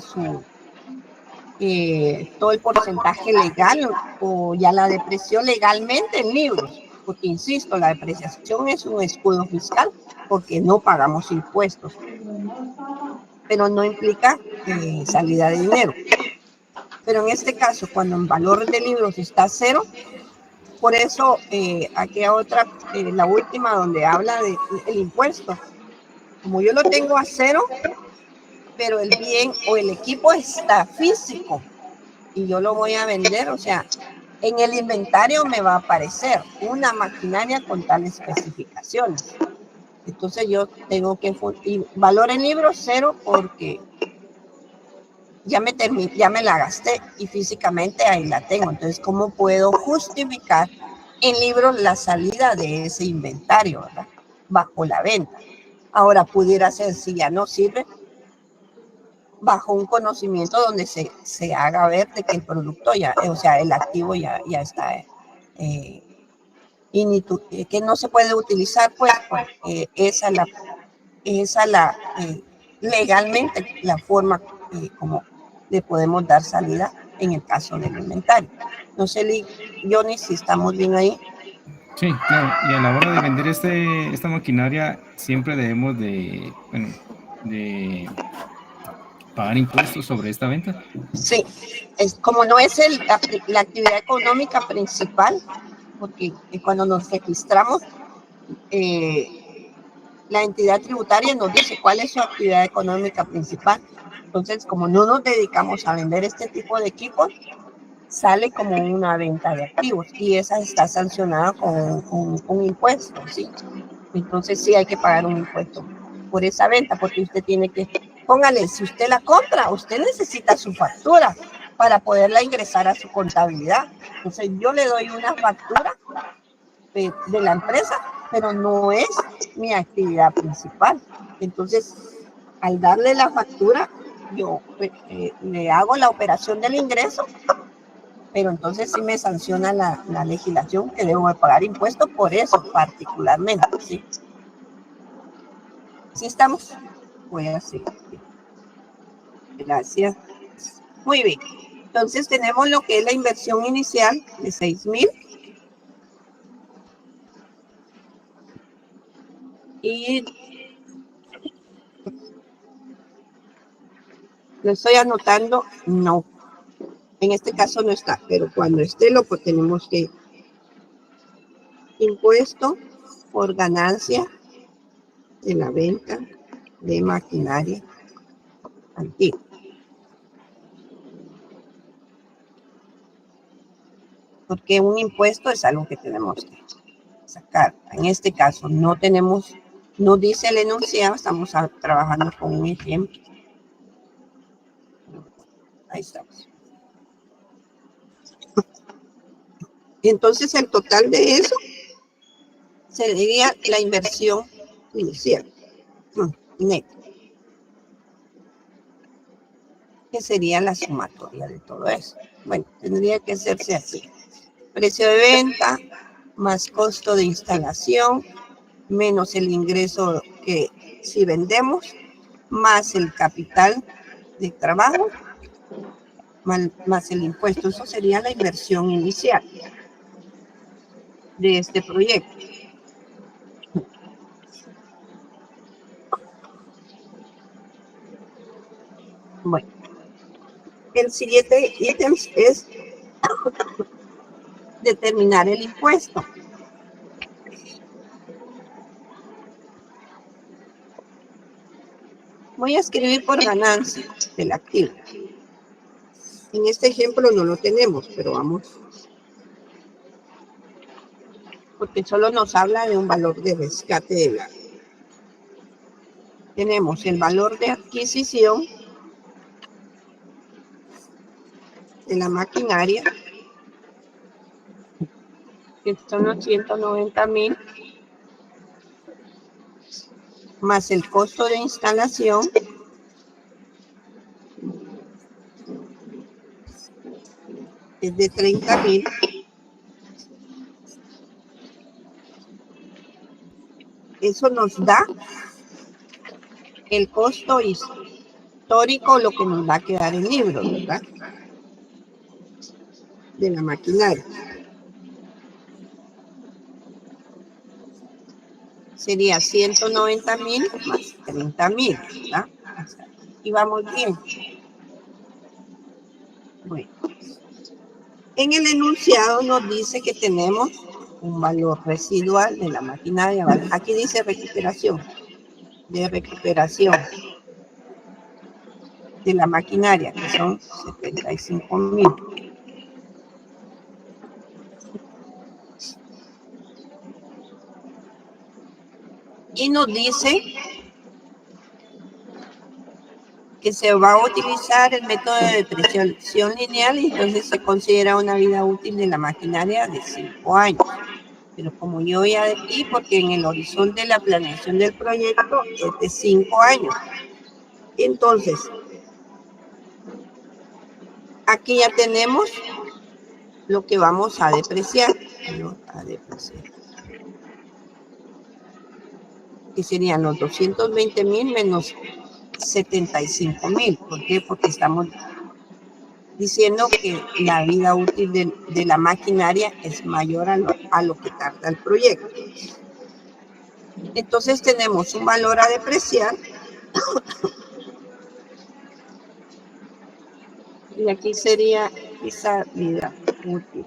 todo el porcentaje legal o ya la depreció legalmente en libros. Porque, insisto, la depreciación es un escudo fiscal porque no pagamos impuestos. Pero no implica salida de dinero. Pero en este caso, cuando en valor de libros está 0, por eso aquí otra, la última donde habla del impuesto. Como yo lo tengo a 0, pero el bien o el equipo está físico, y yo lo voy a vender, o sea, en el inventario me va a aparecer una maquinaria con tales especificaciones. Entonces yo tengo que, y valor en libros 0 porque ya me la gasté y físicamente ahí la tengo. Entonces, ¿cómo puedo justificar en libros la salida de ese inventario, ¿verdad? Bajo la venta. Ahora pudiera ser, si ya no sirve, bajo un conocimiento donde se haga ver de que el producto ya, o sea, el activo ya está, que no se puede utilizar, pues, esa la legalmente la forma como le podemos dar salida en el caso del inventario. No sé, Johnny, si estamos bien ahí. Sí, claro. Y a la hora de vender esta maquinaria, siempre debemos de pagar impuestos sobre esta venta. Sí, como no es la actividad económica principal, porque cuando nos registramos, la entidad tributaria nos dice cuál es su actividad económica principal. Entonces, como no nos dedicamos a vender este tipo de equipos, sale como una venta de activos y esa está sancionada con un impuesto, ¿sí? Entonces sí hay que pagar un impuesto por esa venta, porque usted tiene que, póngale, si usted la compra, usted necesita su factura para poderla ingresar a su contabilidad. Entonces yo le doy una factura de la empresa, pero no es mi actividad principal. Entonces, al darle la factura, yo le hago la operación del ingreso, pero entonces sí me sanciona la legislación que debo de pagar impuestos por eso particularmente, ¿sí? ¿Sí estamos? Voy a seguir. Gracias. Muy bien. Entonces tenemos lo que es la inversión inicial de 6,000. Y lo estoy anotando, no. En este caso no está, pero cuando esté lo pues tenemos que impuesto por ganancia de la venta de maquinaria antigua. Porque un impuesto es algo que tenemos que sacar. En este caso no tenemos, no dice el enunciado, estamos trabajando con un ejemplo. Ahí estamos. Entonces el total de eso sería la inversión inicial, neta, que sería la sumatoria de todo eso. Bueno, tendría que hacerse así. Precio de venta más costo de instalación menos el ingreso que si vendemos más el capital de trabajo más el impuesto. Eso sería la inversión inicial de este proyecto. Bueno, el siguiente ítem es determinar el impuesto. Voy a escribir por ganancia del activo. En este ejemplo no lo tenemos, pero vamos. Porque solo nos habla de un valor de rescate de la. Tenemos el valor de adquisición de la maquinaria, que son los 190,000, más el costo de instalación, es de 30,000. Eso nos da el costo histórico, lo que nos va a quedar en libros, ¿verdad? De la maquinaria. Sería 190,000 más 30,000, ¿verdad? Y vamos bien. Bueno. En el enunciado nos dice que tenemos un valor residual de la maquinaria. Aquí dice recuperación. De recuperación. de la maquinaria, que son 75,000. Y nos dice que se va a utilizar el método de depreciación lineal y entonces se considera una vida útil de la maquinaria de 5 años. Pero como yo ya aquí, porque en el horizonte de la planeación del proyecto es de 5 años. Entonces, aquí ya tenemos lo que vamos a depreciar. Que serían los 220,000 menos 75,000. ¿Por qué? Porque estamos diciendo que la vida útil de la maquinaria es mayor a lo que tarda el proyecto. Entonces tenemos un valor a depreciar y aquí sería esa vida útil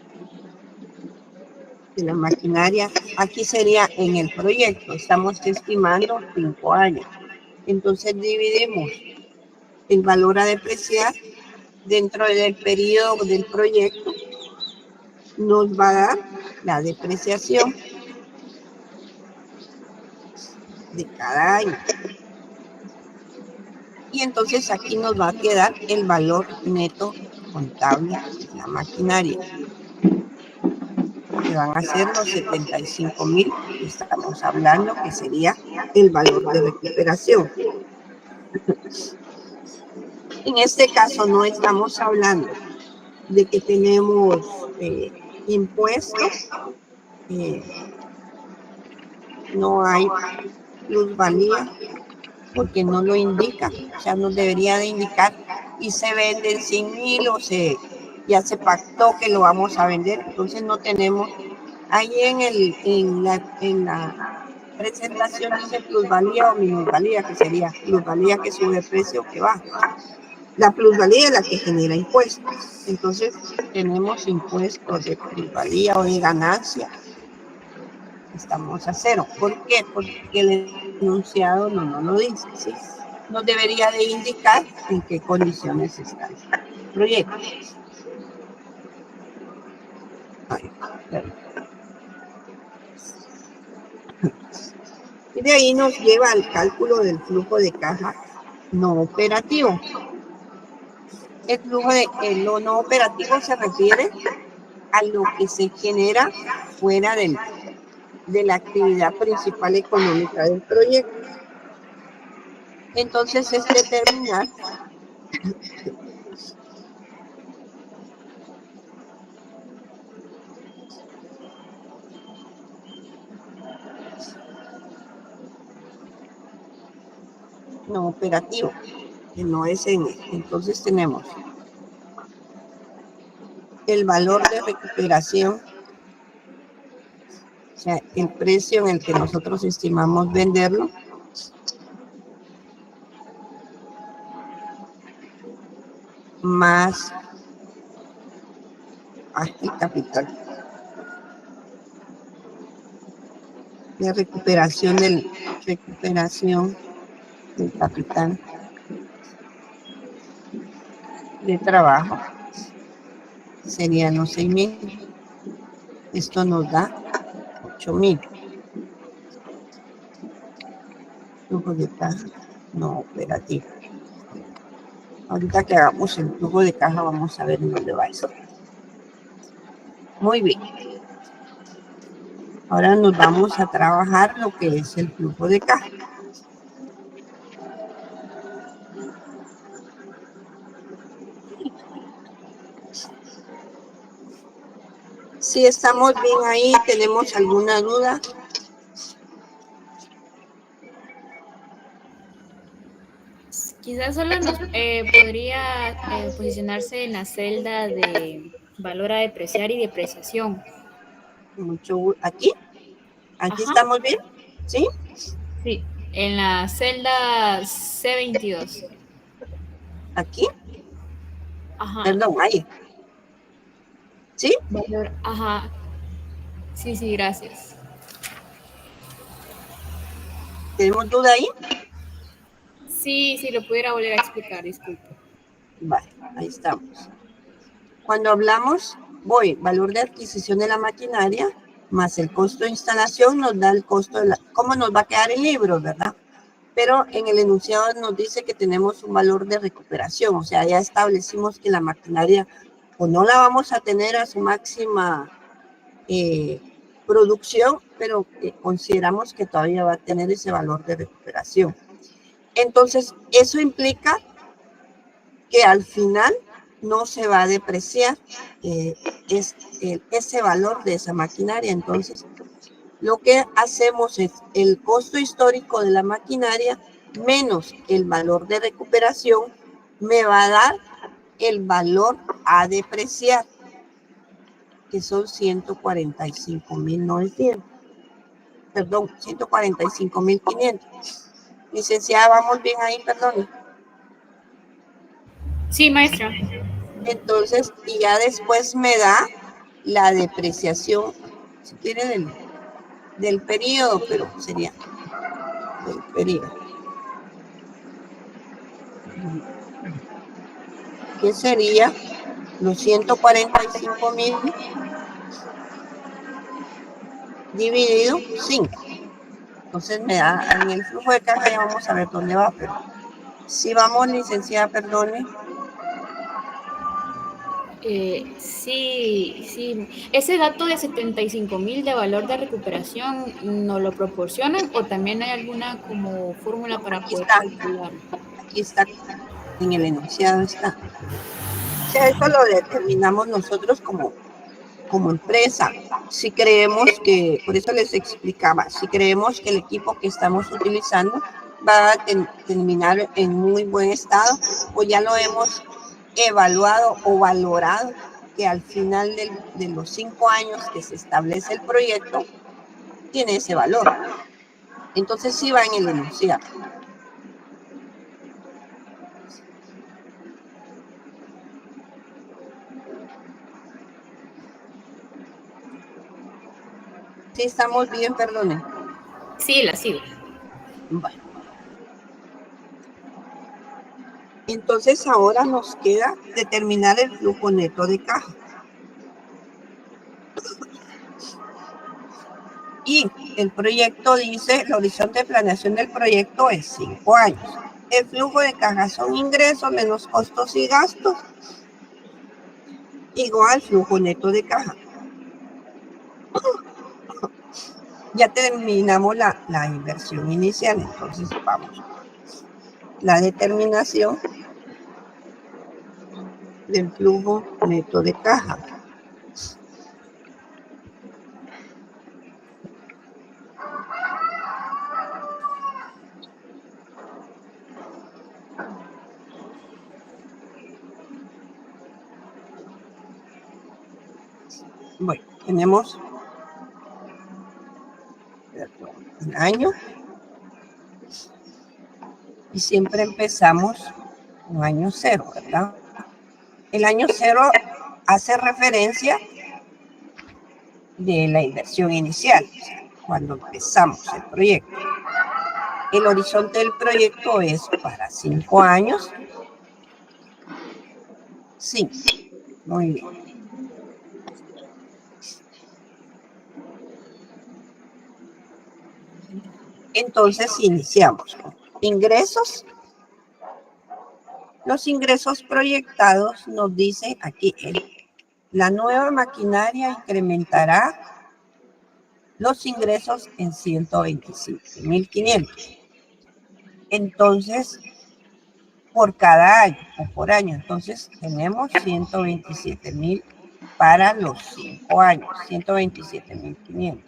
de la maquinaria. Aquí sería en el proyecto, estamos estimando 5 años. Entonces dividimos el valor a depreciar dentro del periodo del proyecto, nos va a dar la depreciación de cada año. Y entonces aquí nos va a quedar el valor neto contable de la maquinaria, que van a ser los 75,000 que estamos hablando, que sería el valor de recuperación. En este caso no estamos hablando de que tenemos impuestos, no hay plusvalía, porque no lo indica, o sea, nos debería de indicar y se venden 100,000 o ya se pactó que lo vamos a vender, entonces no tenemos, ahí en la presentación dice plusvalía o minusvalía, que sería plusvalía que sube el precio que baja. La plusvalía es la que genera impuestos, entonces tenemos impuestos de plusvalía o de ganancia, estamos a cero. ¿Por qué? Porque el enunciado no lo dice, ¿sí? Nos debería de indicar en qué condiciones está el proyecto. Y de ahí nos lleva al cálculo del flujo de caja no operativo. El flujo de lo no operativo se refiere a lo que se genera fuera de la actividad principal económica del proyecto. Entonces es determinar no operativo, que no es entonces tenemos el valor de recuperación, o sea, el precio en el que nosotros estimamos venderlo, más el capital de recuperación del capital de trabajo serían los 6,000. Esto nos da 8,000. Flujo de caja no operativo. Ahorita que hagamos el flujo de caja vamos a ver en dónde va eso. Muy bien. Ahora nos vamos a trabajar lo que es el flujo de caja. Si estamos bien ahí, ¿tenemos alguna duda? Quizás solo nos podría posicionarse en la celda de valor a depreciar y depreciación. ¿Aquí? ¿Aquí estamos bien? ¿Sí? Sí, en la celda C22. ¿Aquí? Ajá. Perdón, ahí. ¿Sí? Valor, ajá. Sí, gracias. ¿Tenemos duda ahí? Sí, lo pudiera volver a explicar, disculpe. Vale, ahí estamos. Cuando hablamos, valor de adquisición de la maquinaria más el costo de instalación nos da el costo de cómo nos va a quedar el libro, ¿verdad? Pero en el enunciado nos dice que tenemos un valor de recuperación, o sea, ya establecimos que la maquinaria o no la vamos a tener a su máxima producción, pero consideramos que todavía va a tener ese valor de recuperación. Entonces, eso implica que al final no se va a depreciar ese valor de esa maquinaria. Entonces, lo que hacemos es el costo histórico de la maquinaria menos el valor de recuperación me va a dar el valor a depreciar, que son 145.900. Perdón, 145.500. Licenciada, ¿vamos bien ahí? Perdón. Sí, maestra. Entonces, y ya después me da la depreciación, si quiere, del periodo, pero sería del periodo. ¿Qué sería? Los 145.000 dividido 5. Entonces me da, en el flujo de caja ya vamos a ver dónde va, pero si vamos, licenciada, perdone. Sí. ¿Ese dato de 75.000 de valor de recuperación nos lo proporcionan o también hay alguna como fórmula para poder calcularlo? Aquí está, en el enunciado está. O sea, eso lo determinamos nosotros como empresa. Si creemos que, por eso les explicaba, si creemos que el equipo que estamos utilizando va a terminar en muy buen estado, o ya lo hemos evaluado o valorado, que al final de los 5 años que se establece el proyecto, tiene ese valor. Entonces sí va en el enunciado. Sí, estamos bien, perdone. Sí, la sigo. Bueno. Entonces ahora nos queda determinar el flujo neto de caja. Y el proyecto dice, el horizonte de planeación del proyecto es 5 años. El flujo de caja son ingresos menos costos y gastos igual flujo neto de caja. Ya terminamos la inversión inicial, entonces vamos. La determinación del flujo neto de caja. Bueno, tenemos un año y siempre empezamos un año cero, ¿verdad? El año cero hace referencia de la inversión inicial, cuando empezamos el proyecto. El horizonte del proyecto es para 5 años. Sí, muy bien. Entonces iniciamos con ingresos. Los ingresos proyectados nos dicen aquí, la nueva maquinaria incrementará los ingresos en 125.500. Entonces, por cada año o por año, entonces tenemos 127.000 para los 5 años, 127.500.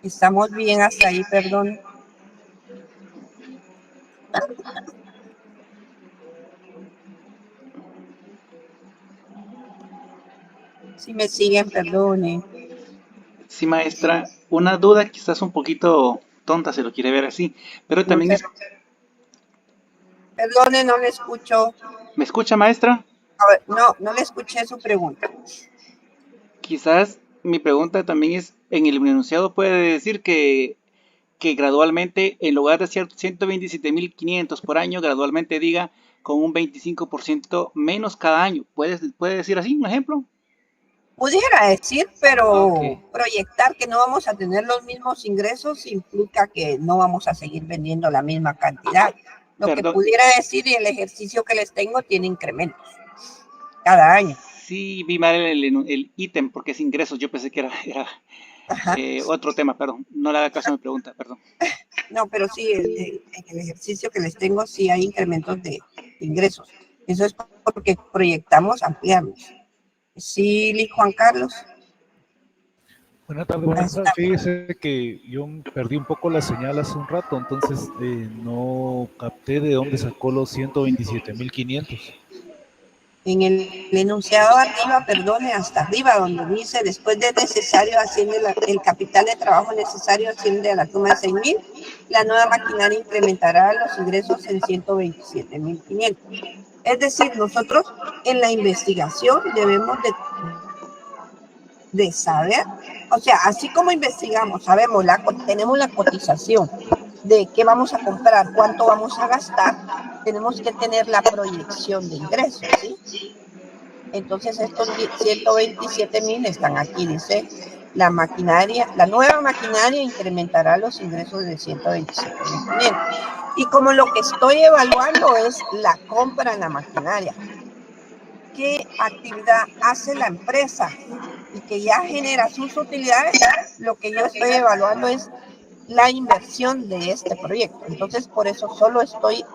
¿Estamos bien hasta ahí, perdón? Si me siguen, perdonen. Sí, maestra, una duda quizás un poquito tonta, se lo quiere ver así, pero también No sé. Perdone, no le escucho. ¿Me escucha, maestra? A ver, no le escuché su pregunta. Quizás mi pregunta también es, en el enunciado puede decir que gradualmente, en lugar de 127.500 por año, gradualmente diga con un 25% menos cada año. ¿Puede decir así un ejemplo? Pudiera decir, pero Ok. proyectar que no vamos a tener los mismos ingresos implica que no vamos a seguir vendiendo la misma cantidad. Lo que Perdón. pudiera decir, y el ejercicio que les tengo tiene incrementos cada año. Sí, vi mal el ítem porque es ingresos. Yo pensé que era otro tema, perdón. No le haga caso a mi pregunta, perdón. No, pero sí, en el ejercicio que les tengo sí hay incrementos de ingresos. Eso es porque proyectamos ampliarlos. Sí, Juan Carlos. Buenas tardes. Fíjese que yo perdí un poco la señal hace un rato, entonces no capté de dónde sacó los 127,500. En el enunciado arriba, perdone, hasta arriba, donde dice, después de necesario, asciende el capital de trabajo necesario, asciende a la suma de 6,000, la nueva maquinaria incrementará los ingresos en 127,500. Es decir, nosotros en la investigación debemos de saber, o sea, así como investigamos, sabemos, tenemos la cotización de qué vamos a comprar, cuánto vamos a gastar, tenemos que tener la proyección de ingresos, ¿sí? Entonces estos 127,000 están aquí, dice, la nueva maquinaria incrementará los ingresos de 127,500. Y como lo que estoy evaluando es la compra de la maquinaria, ¿qué actividad hace la empresa? Y que ya genera sus utilidades, lo que yo estoy evaluando es la inversión de este proyecto. Entonces, por eso solo estoy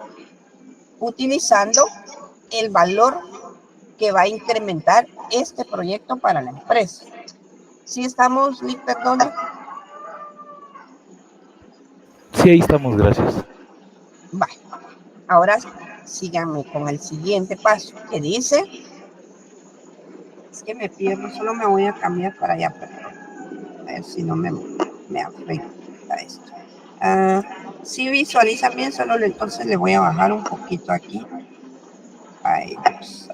utilizando el valor que va a incrementar este proyecto para la empresa. ¿Sí estamos, Lick, perdona? Sí, ahí estamos, gracias. Vale. Ahora síganme con el siguiente paso, que dice, es que me pierdo, solo me voy a cambiar para allá, perdón. A ver si no me afecta esto. Si visualizan bien, solo entonces le voy a bajar un poquito aquí. Ay, Dios.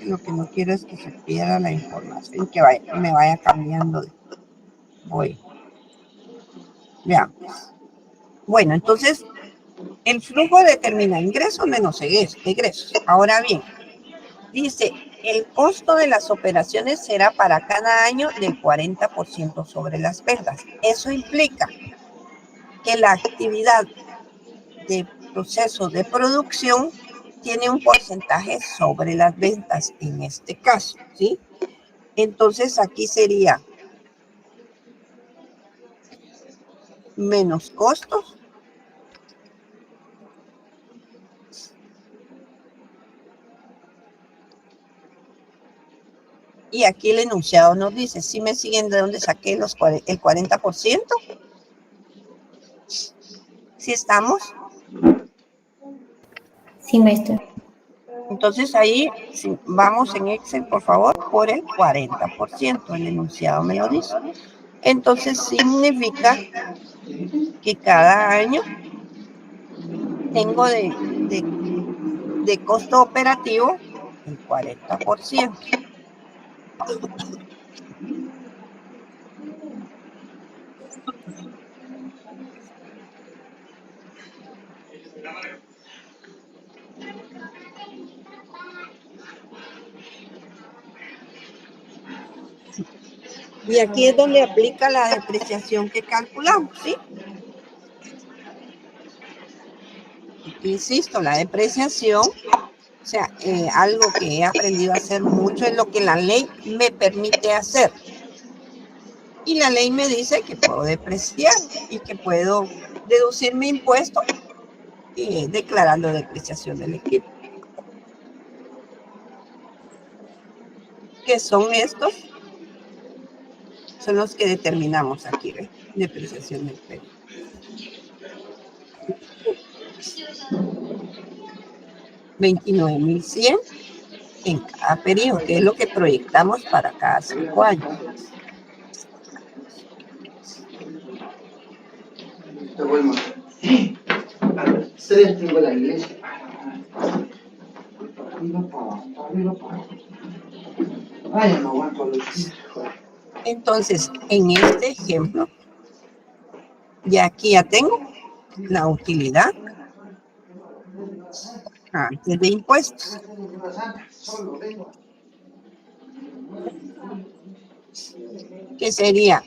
Lo que no quiero es que se pierda la información, que me vaya cambiando. Voy. Veamos. Bueno, entonces, el flujo determina ingresos menos egresos. Ahora bien, dice, el costo de las operaciones será para cada año del 40% sobre las ventas. Eso implica que la actividad de proceso de producción tiene un porcentaje sobre las ventas en este caso, ¿sí? Entonces aquí sería menos costos y aquí el enunciado nos dice, ¿sí me siguen de dónde saqué el 40%? ¿Sí estamos? Sí, maestra. Entonces ahí vamos en Excel, por favor, por el 40%. El enunciado me lo dice. Entonces significa que cada año tengo de costo operativo el 40%. Y aquí es donde aplica la depreciación que calculamos, ¿sí? Insisto, la depreciación, o sea, algo que he aprendido a hacer mucho es lo que la ley me permite hacer. Y la ley me dice que puedo depreciar y que puedo deducir mi impuesto declarando depreciación del equipo. ¿Qué son estos? Son los que determinamos aquí, ¿ve? Depreciación del periodo. 29,100 en cada periodo, que es lo que proyectamos para cada 5 años. A las 3 tengo la iglesia. Arriba para abajo. Ay, no aguanto los... Entonces, en este ejemplo, ya aquí ya tengo la utilidad antes de impuestos. Que sería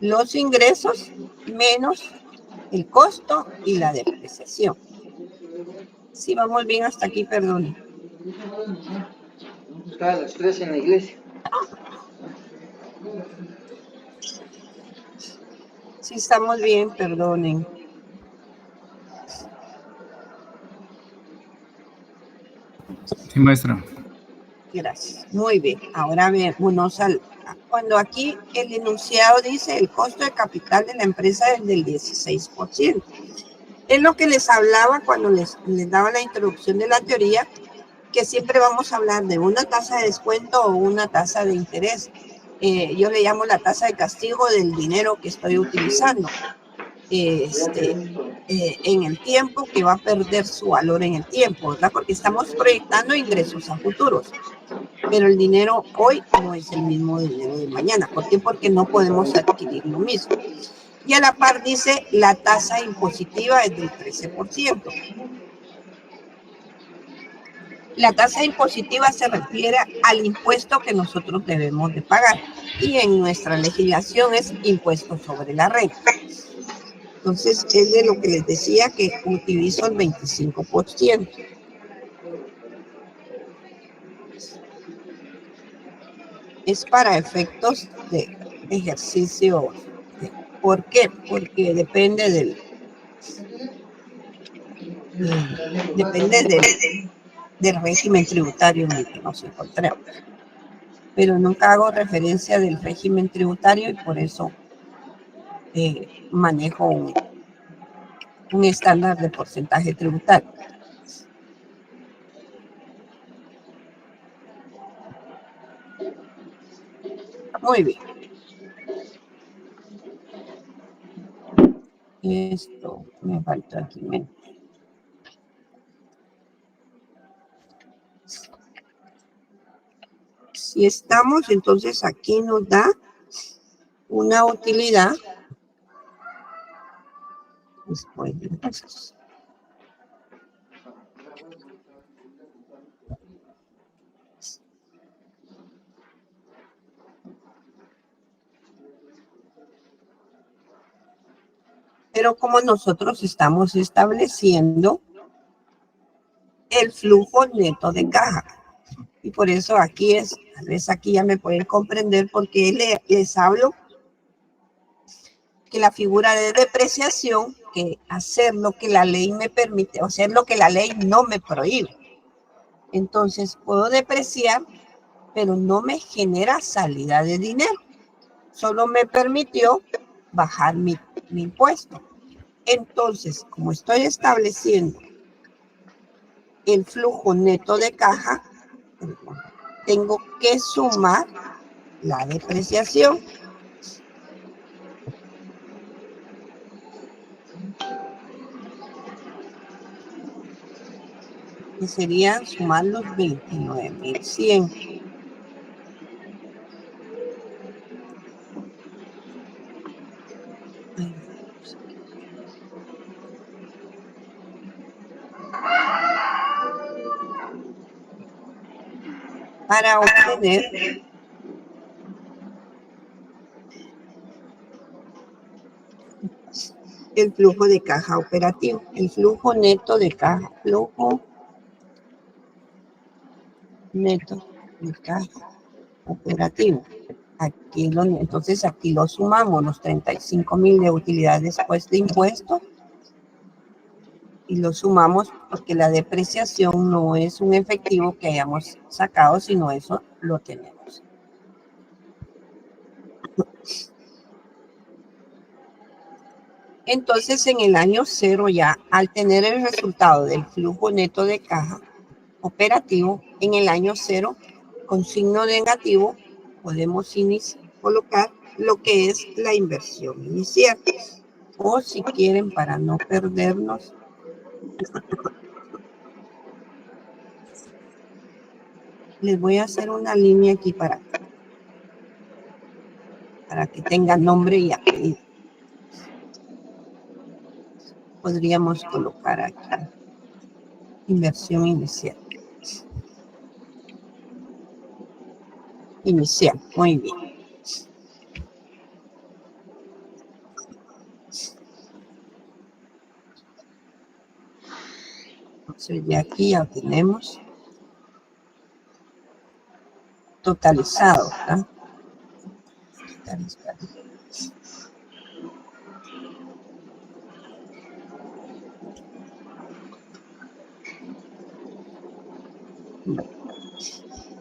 los ingresos menos el costo y la depreciación. Si vamos bien hasta aquí, perdón. Cada las 3 en la iglesia. Si estamos bien, perdonen. Sí, maestra. Gracias. Muy bien. Ahora veámonos cuando aquí el enunciado dice el costo de capital de la empresa es del 16%. Es lo que les hablaba cuando les daba la introducción de la teoría, que siempre vamos a hablar de una tasa de descuento o una tasa de interés. Yo le llamo la tasa de castigo del dinero que estoy utilizando en el tiempo, que va a perder su valor en el tiempo, ¿verdad? Porque estamos proyectando ingresos a futuros. Pero el dinero hoy no es el mismo dinero de mañana. ¿Por qué? Porque no podemos adquirir lo mismo. Y a la par dice la tasa impositiva es del 13%. La tasa impositiva se refiere al impuesto que nosotros debemos de pagar. Y en nuestra legislación es impuesto sobre la renta. Entonces es de lo que les decía que utilizo el 25%. Es para efectos de ejercicio. ¿Por qué? Porque depende del régimen tributario en el que nos encontremos. Pero nunca hago referencia del régimen tributario y por eso manejo un estándar de porcentaje tributario. Muy bien. Esto me falta aquí. Si estamos, entonces aquí nos da una utilidad después de impuestos. Pero como nosotros estamos estableciendo el flujo neto de caja, y por eso aquí tal vez aquí ya me pueden comprender porque les hablo que la figura de depreciación, que hacer lo que la ley me permite, o hacer lo que la ley no me prohíbe. Entonces puedo depreciar, pero no me genera salida de dinero. Solo me permitió bajar mi impuesto. Entonces, como estoy estableciendo el flujo neto de caja, tengo que sumar la depreciación. Que serían sumar los 29.100. Para obtener el flujo de caja operativo, el flujo neto de caja, flujo neto de caja operativo. Aquí entonces aquí lo sumamos, los 35.000 de utilidad después de impuestos, y lo sumamos porque la depreciación no es un efectivo que hayamos sacado, sino eso lo tenemos. Entonces, en el año 0 ya, al tener el resultado del flujo neto de caja operativo, en el año 0, con signo negativo, podemos colocar lo que es la inversión inicial. O si quieren, para no perdernos, les voy a hacer una línea aquí para para que tenga nombre y apellido. Podríamos colocar aquí inversión inicial. Inicial, muy bien. Entonces ya aquí ya tenemos totalizado, ¿verdad? Totalizado.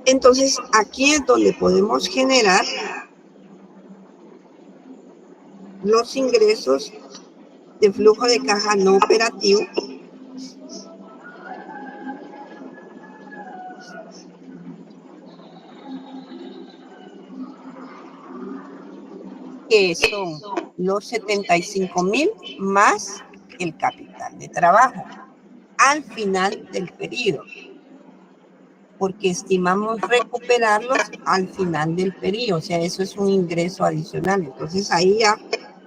Entonces aquí es donde podemos generar los ingresos de flujo de caja no operativo que son los 75,000 más el capital de trabajo al final del periodo, porque estimamos recuperarlos al final del periodo, o sea, eso es un ingreso adicional. Entonces ahí ya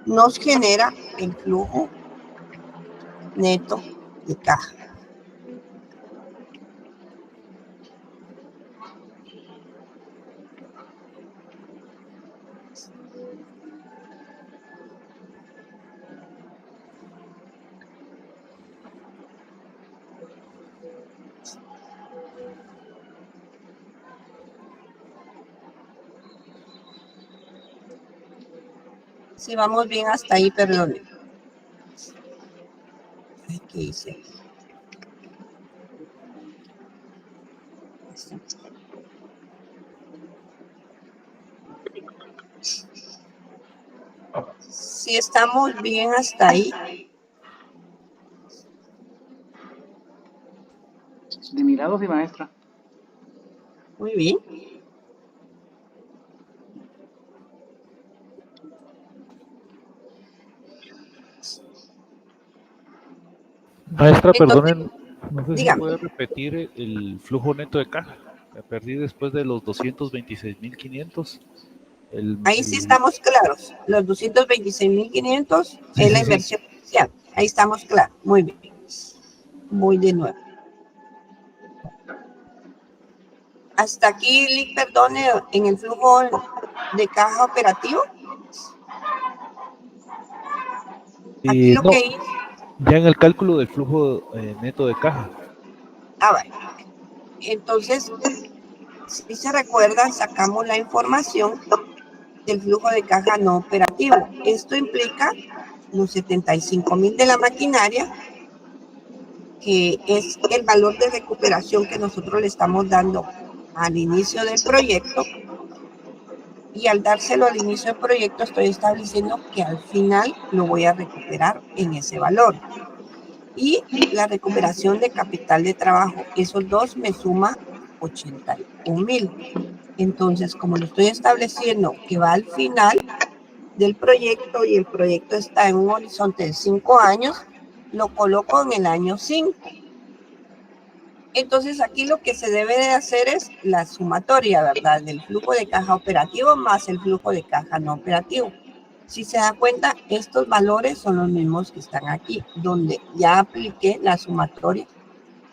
nos genera el flujo neto de caja. Si vamos bien hasta ahí, perdón. ¿Qué hice aquí? Si estamos bien hasta ahí. De mi lado, sí, maestra. Muy bien. Maestra, Entonces, perdonen, no sé si dígame. puede repetir el flujo neto de caja. Me perdí después de los 226.500. Ahí sí estamos claros. Los 226,500 es la inversión inicial. Ahí estamos claros. Muy bien. Voy de nuevo. Hasta aquí, perdone, en el flujo de caja operativo. Aquí lo no, que hice. ya en el cálculo del flujo neto de caja. Bueno. Entonces, si se recuerdan, sacamos la información del flujo de caja no operativo. Esto implica los 75,000 de la maquinaria, que es el valor de recuperación que nosotros le estamos dando al inicio del proyecto, y al dárselo al inicio del proyecto estoy estableciendo que al final lo voy a recuperar en ese valor. Y la recuperación de capital de trabajo, esos dos me suma 81,000. Entonces, como lo estoy estableciendo que va al final del proyecto y el proyecto está en un horizonte de 5 años, lo coloco en el año 5. Entonces aquí lo que se debe de hacer es la sumatoria, ¿verdad? Del flujo de caja operativo más el flujo de caja no operativo. Si se da cuenta, estos valores son los mismos que están aquí, donde ya apliqué la sumatoria.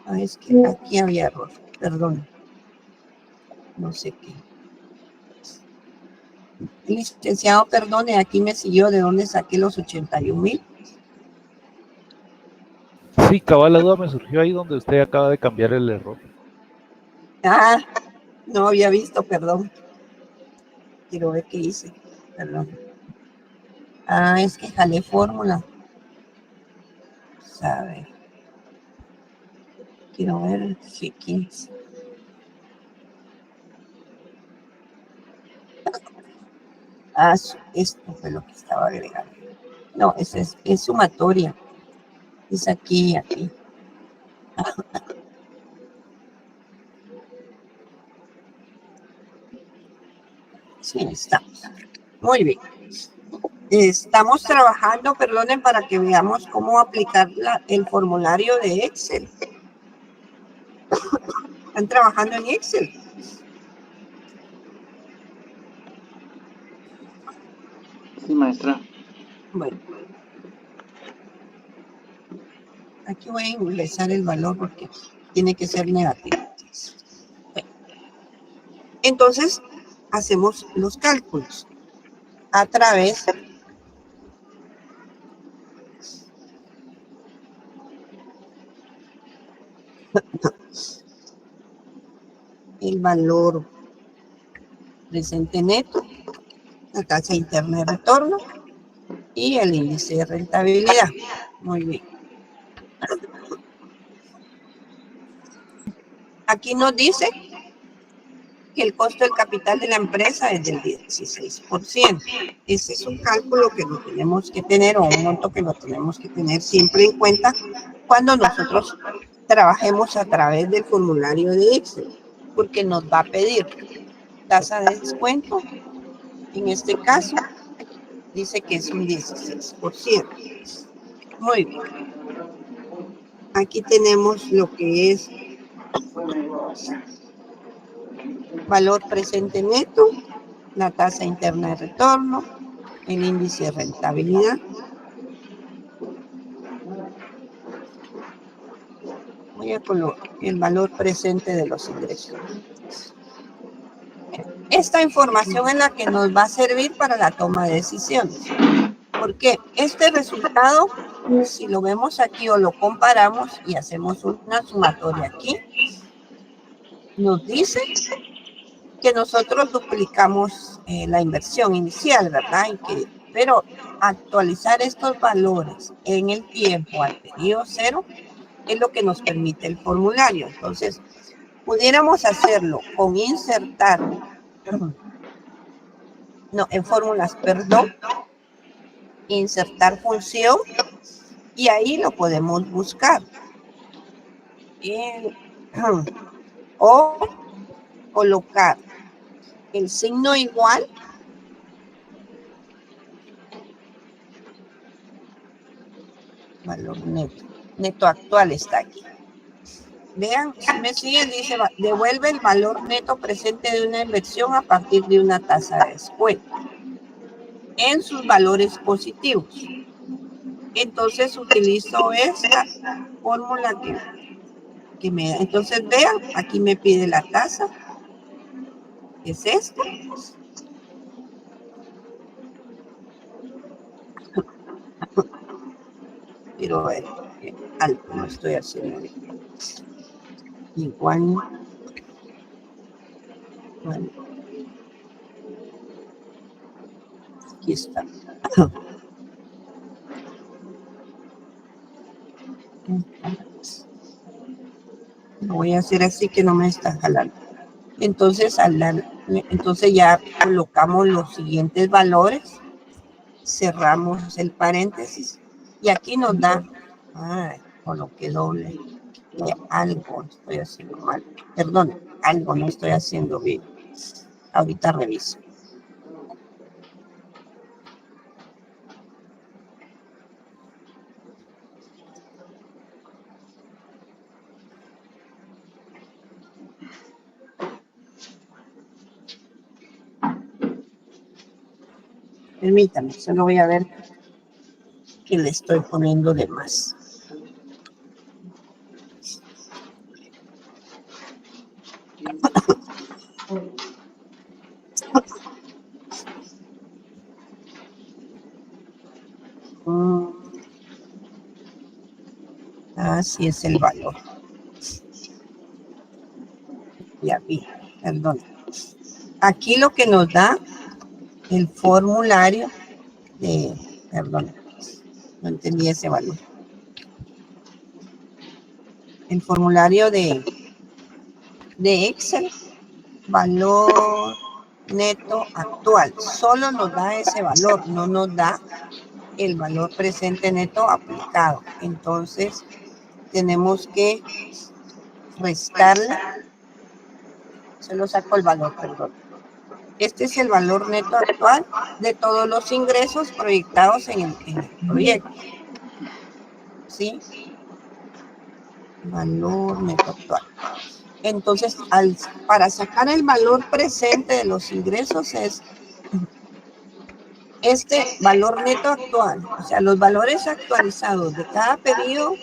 Ah, es que aquí había error, perdón. No sé qué. Licenciado, perdone, aquí me siguió de dónde saqué los 81,000. Sí, cabal, la duda me surgió ahí donde usted acaba de cambiar el error. Ah, no había visto, perdón. Quiero ver qué hice, perdón. Ah, es que jalé fórmula. A ver. Quiero ver G15. Ah, esto fue lo que estaba agregando. No, es sumatoria. Es aquí y aquí. Sí, estamos. Muy bien. Estamos trabajando, perdonen, para que veamos cómo aplicar el formulario de Excel. Están trabajando en Excel. Sí, maestra. Bueno, aquí voy a ingresar el valor porque tiene que ser negativo. Bueno, entonces, hacemos los cálculos a través el valor presente neto, la tasa interna de retorno y el índice de rentabilidad. Muy bien. Aquí nos dice que el costo del capital de la empresa es del 16%. Ese es un cálculo que lo tenemos que tener, o un monto que lo tenemos que tener siempre en cuenta cuando nosotros trabajemos a través del formulario de Excel, porque nos va a pedir tasa de descuento. En este caso, dice que es un 16%. Muy bien. Aquí tenemos lo que es valor presente neto, la tasa interna de retorno, el índice de rentabilidad. Voy a colocar el valor presente de los ingresos. Esta información es la que nos va a servir para la toma de decisiones. Porque este resultado, si lo vemos aquí o lo comparamos y hacemos una sumatoria aquí, nos dice que nosotros duplicamos la inversión inicial, ¿verdad? Pero actualizar estos valores en el tiempo al periodo cero es lo que nos permite el formulario. Entonces, pudiéramos hacerlo con insertar, no, en fórmulas, perdón, insertar función, y ahí lo podemos buscar. O colocar el signo igual valor neto. Neto actual está aquí. Vean, si me siguen, dice, devuelve el valor neto presente de una inversión a partir de una tasa de descuento en sus valores positivos. Entonces utilizo esta fórmula que me da. Entonces vean, aquí me pide la tasa, que es esta. Pero algo no estoy haciendo bien. Igual. Bueno. Aquí está. Lo voy a hacer así que no me está jalando. Entonces, entonces ya colocamos los siguientes valores, cerramos el paréntesis y aquí nos da, coloqué doble, algo estoy haciendo mal, perdón, algo no estoy haciendo bien. Ahorita reviso. Permítame, solo voy a ver que le estoy poniendo de más. Así es el valor. Ya vi, perdón. Aquí lo que nos da el formulario de, perdón, no entendí ese valor. El formulario de Excel, valor neto actual, solo nos da ese valor, no nos da el valor presente neto aplicado. Entonces, tenemos que restarle, solo saco el valor, perdón. Este es el valor neto actual de todos los ingresos proyectados en el proyecto. ¿Sí? Valor neto actual. Entonces, para sacar el valor presente de los ingresos es este valor neto actual, o sea, los valores actualizados de cada periodo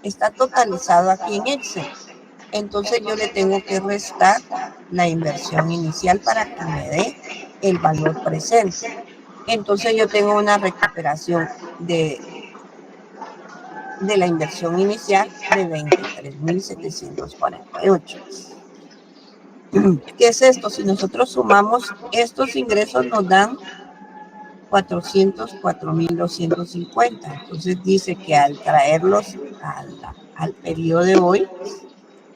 está totalizado aquí en Excel. Entonces yo le tengo que restar la inversión inicial para que me dé el valor presente. Entonces yo tengo una recuperación de la inversión inicial de 23.748. ¿Qué es esto? Si nosotros sumamos estos ingresos nos dan 404.250. Entonces dice que al traerlos al periodo de hoy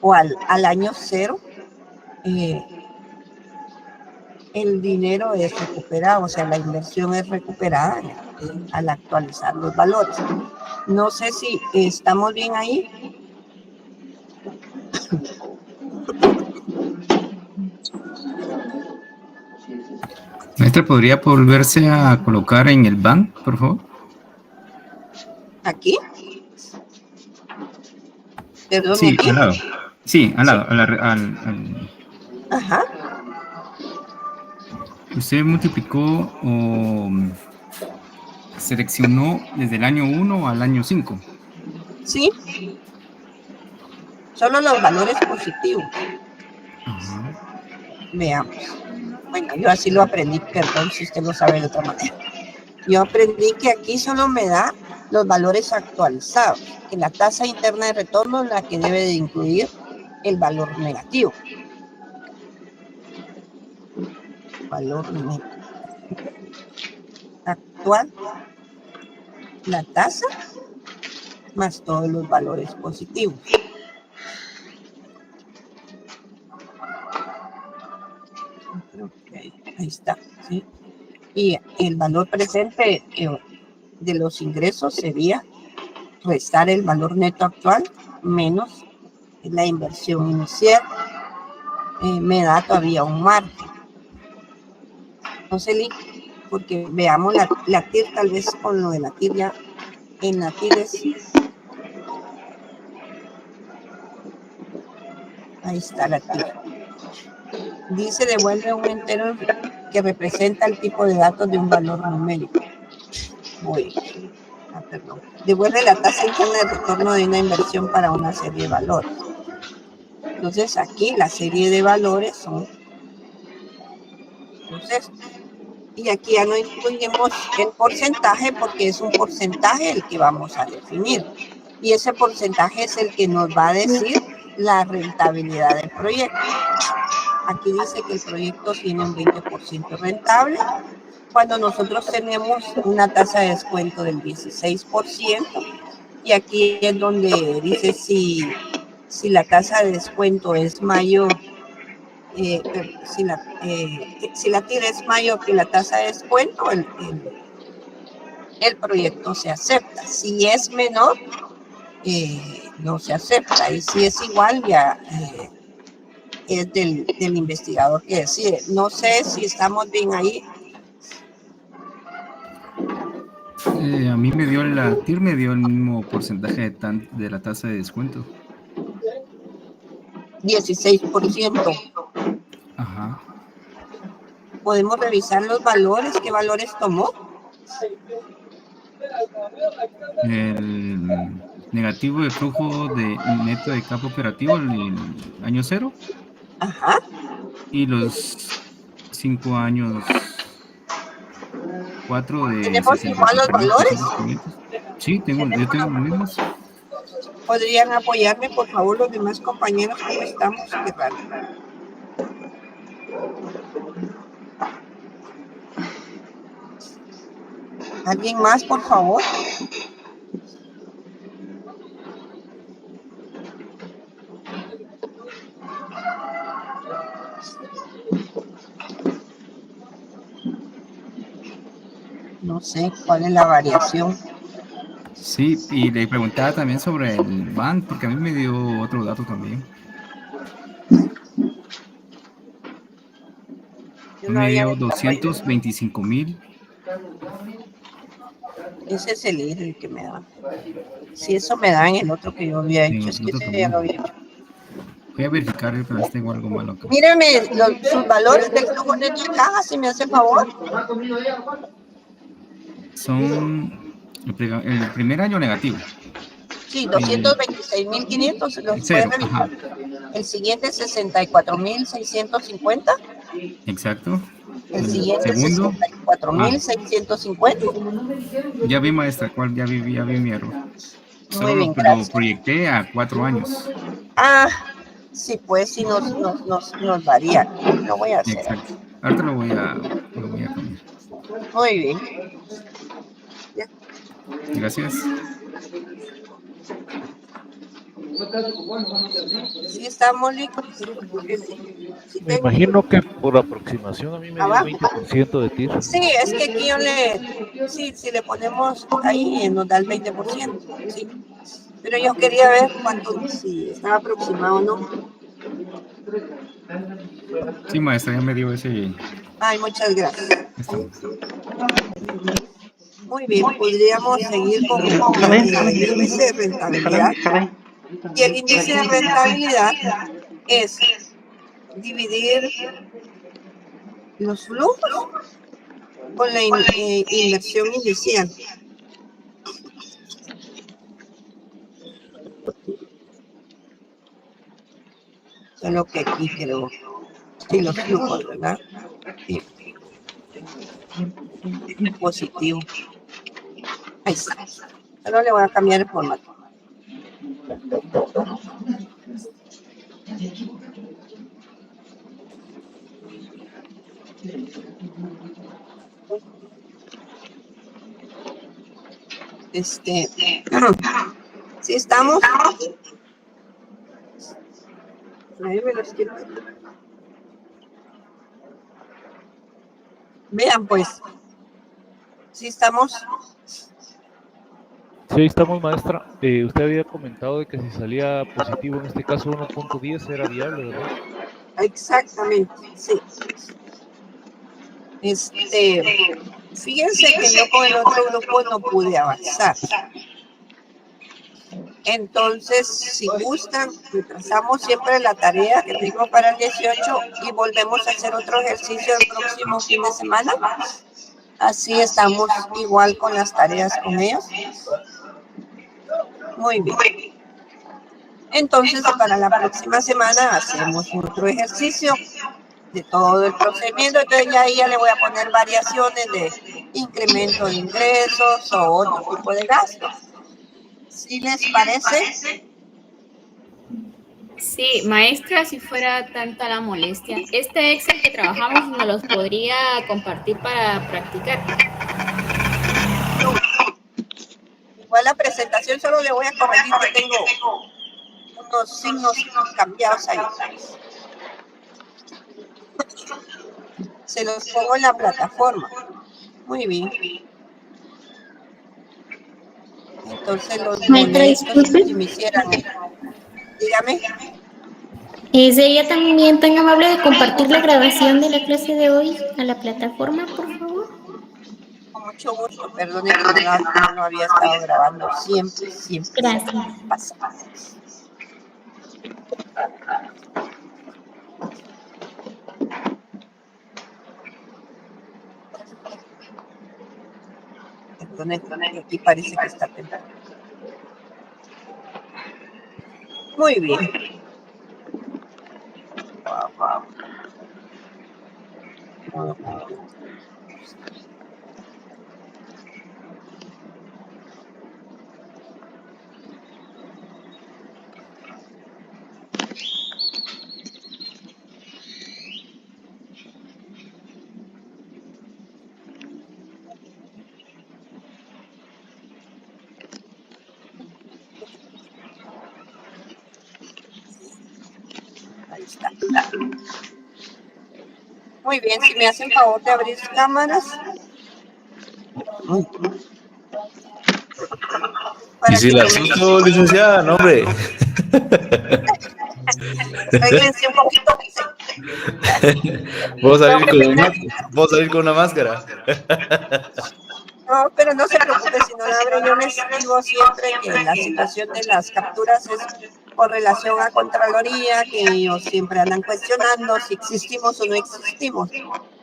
o al año cero, el dinero es recuperado, o sea, la inversión es recuperada al actualizar los valores. No sé si estamos bien ahí. Maestra, ¿podría volverse a colocar en el BAN, por favor? ¿Aquí? Perdón, Sí, ¿aquí? al lado. Sí, al lado. Ajá. Usted multiplicó o seleccionó desde el año 1 al año 5. Sí. Solo los valores positivos. Ajá. Veamos. Bueno, yo así lo aprendí, perdón si usted lo sabe de otra manera. Yo aprendí que aquí solo me da los valores actualizados, que la tasa interna de retorno es la que debe de incluir el valor negativo. Valor neto. Actual, la tasa, más todos los valores positivos. Okay, ahí está, ¿sí? Y el valor presente de los ingresos sería restar el valor neto actual menos la inversión inicial. Me da todavía un margen. No sé, porque veamos la TIR, tal vez con lo de la TIR ya, en la TIR es... Ahí está la TIR. Dice devuelve un entero que representa el tipo de datos de un valor numérico. Perdón. Devuelve la tasa interna de retorno de una inversión para una serie de valores. Entonces aquí la serie de valores son estos. Y aquí ya no incluimos el porcentaje porque es un porcentaje el que vamos a definir. Y ese porcentaje es el que nos va a decir la rentabilidad del proyecto. Aquí dice que el proyecto tiene un 20% rentable. Cuando nosotros tenemos una tasa de descuento del 16%, y aquí es donde dice si la tasa de descuento es mayor, si la TIR es mayor que la tasa de descuento, el proyecto se acepta. Si es menor, no se acepta. Y si es igual, ya es del investigador que decide. No sé si estamos bien ahí. A mí la TIR me dio el mismo porcentaje de la tasa de descuento. 16%. Ajá. Podemos revisar los valores. ¿Qué valores tomó? El negativo de flujo de neto de campo operativo en el año 0. Ajá. Y los 5 años 4 de... ¿Tenemos igual los valores? Sí, yo tengo los mismos. ¿Podrían apoyarme, por favor, los demás compañeros? ¿Cómo estamos? Qué raro. ¿Alguien más, por favor? No sé cuál es la variación. Sí, y le preguntaba también sobre el BAN, porque a mí me dio otro dato también. Me dio 225,000. Ese es el que me da. Si eso me da en el otro que yo había hecho, es que ese ya lo había hecho. Voy a verificar, pero tengo algo malo acá. Mírame sus valores del flujo neto de caja, si me hace favor. Son el primer año negativo. Sí, 226.500, los puede Cero, revisar. ajá. El siguiente 64.650. Exacto. El siguiente Segundo. 64.650. Ya vi, maestra, ya vi mi error. Muy Solo bien, lo gracias. proyecté a 4 años. Ah, sí, pues sí nos varía. Lo voy a hacer. Exacto. Ahorita lo voy a cambiar. Muy bien. Gracias. Sí, estamos listos. Sí, Me imagino que por aproximación a mí me dio abajo. 20% de TIR. Sí, es que aquí si le ponemos ahí nos da el 20%. Sí. Pero yo quería ver cuánto, si estaba aproximado o no. Sí, maestra, ya me dio ese. Ay, muchas gracias. Estamos. Muy bien, podríamos seguir con el índice de rentabilidad. Y el índice de rentabilidad es dividir los flujos con la inversión inicial. Solo que aquí creo, sí, los flujos, ¿verdad? Sí. Positivo. Ahí está. Solo le voy a cambiar el formato. ¿Sí estamos? Ahí me los quiero. Vean pues. ¿Sí estamos? Sí, ahí estamos, maestra. Usted había comentado de que si salía positivo, en este caso 1.10 era viable, ¿verdad? Exactamente, sí. Fíjense que yo con el otro grupo no pude avanzar. Entonces, si gustan, retrasamos siempre la tarea que tengo para el 18 y volvemos a hacer otro ejercicio el próximo fin de semana. Así estamos igual con las tareas con ellos. Muy bien. Entonces, para la próxima semana hacemos otro ejercicio de todo el procedimiento. Entonces, ya ahí ya le voy a poner variaciones de incremento de ingresos o otro tipo de gastos. ¿Sí les parece? Sí, maestra, si fuera tanta la molestia, este Excel que trabajamos nos los podría compartir para practicar. Igual la presentación solo le voy a corregir que tengo unos signos cambiados ahí. Se los pongo en la plataforma. Muy bien. Entonces los molestos si me hicieran. Dígame. ¿Sería también tan amable de compartir la grabación de la clase de hoy a la plataforma, por favor? Con mucho gusto. Perdone que no había estado grabando. Siempre. Gracias. Pasa. Perdone, aquí parece que está temprano. Muy bien. Ahí está. Muy bien, si me hacen favor de abrir sus cámaras. Y si la asusto, licenciada, no, hombre. Arréglense un poquito. Vos salir con una máscara. No, pero no se preocupe si no la abre. Yo les digo siempre que la situación de las capturas es con relación a Contraloría, que ellos siempre andan cuestionando si existimos o no existimos.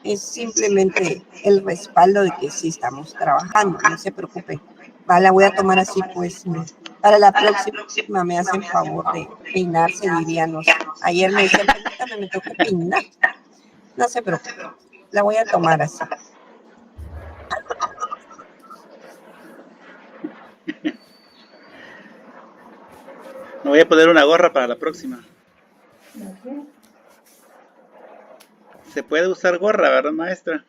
es simplemente el respaldo de que sí estamos trabajando, no se preocupen. Va, la voy a tomar así, pues, para la próxima me hacen favor de peinarse, diríamos. Ayer me decían, permítame, me tengo que peinar. No se preocupen, la voy a tomar así. Me voy a poner una gorra para la próxima. Se puede usar gorra, ¿verdad, maestra?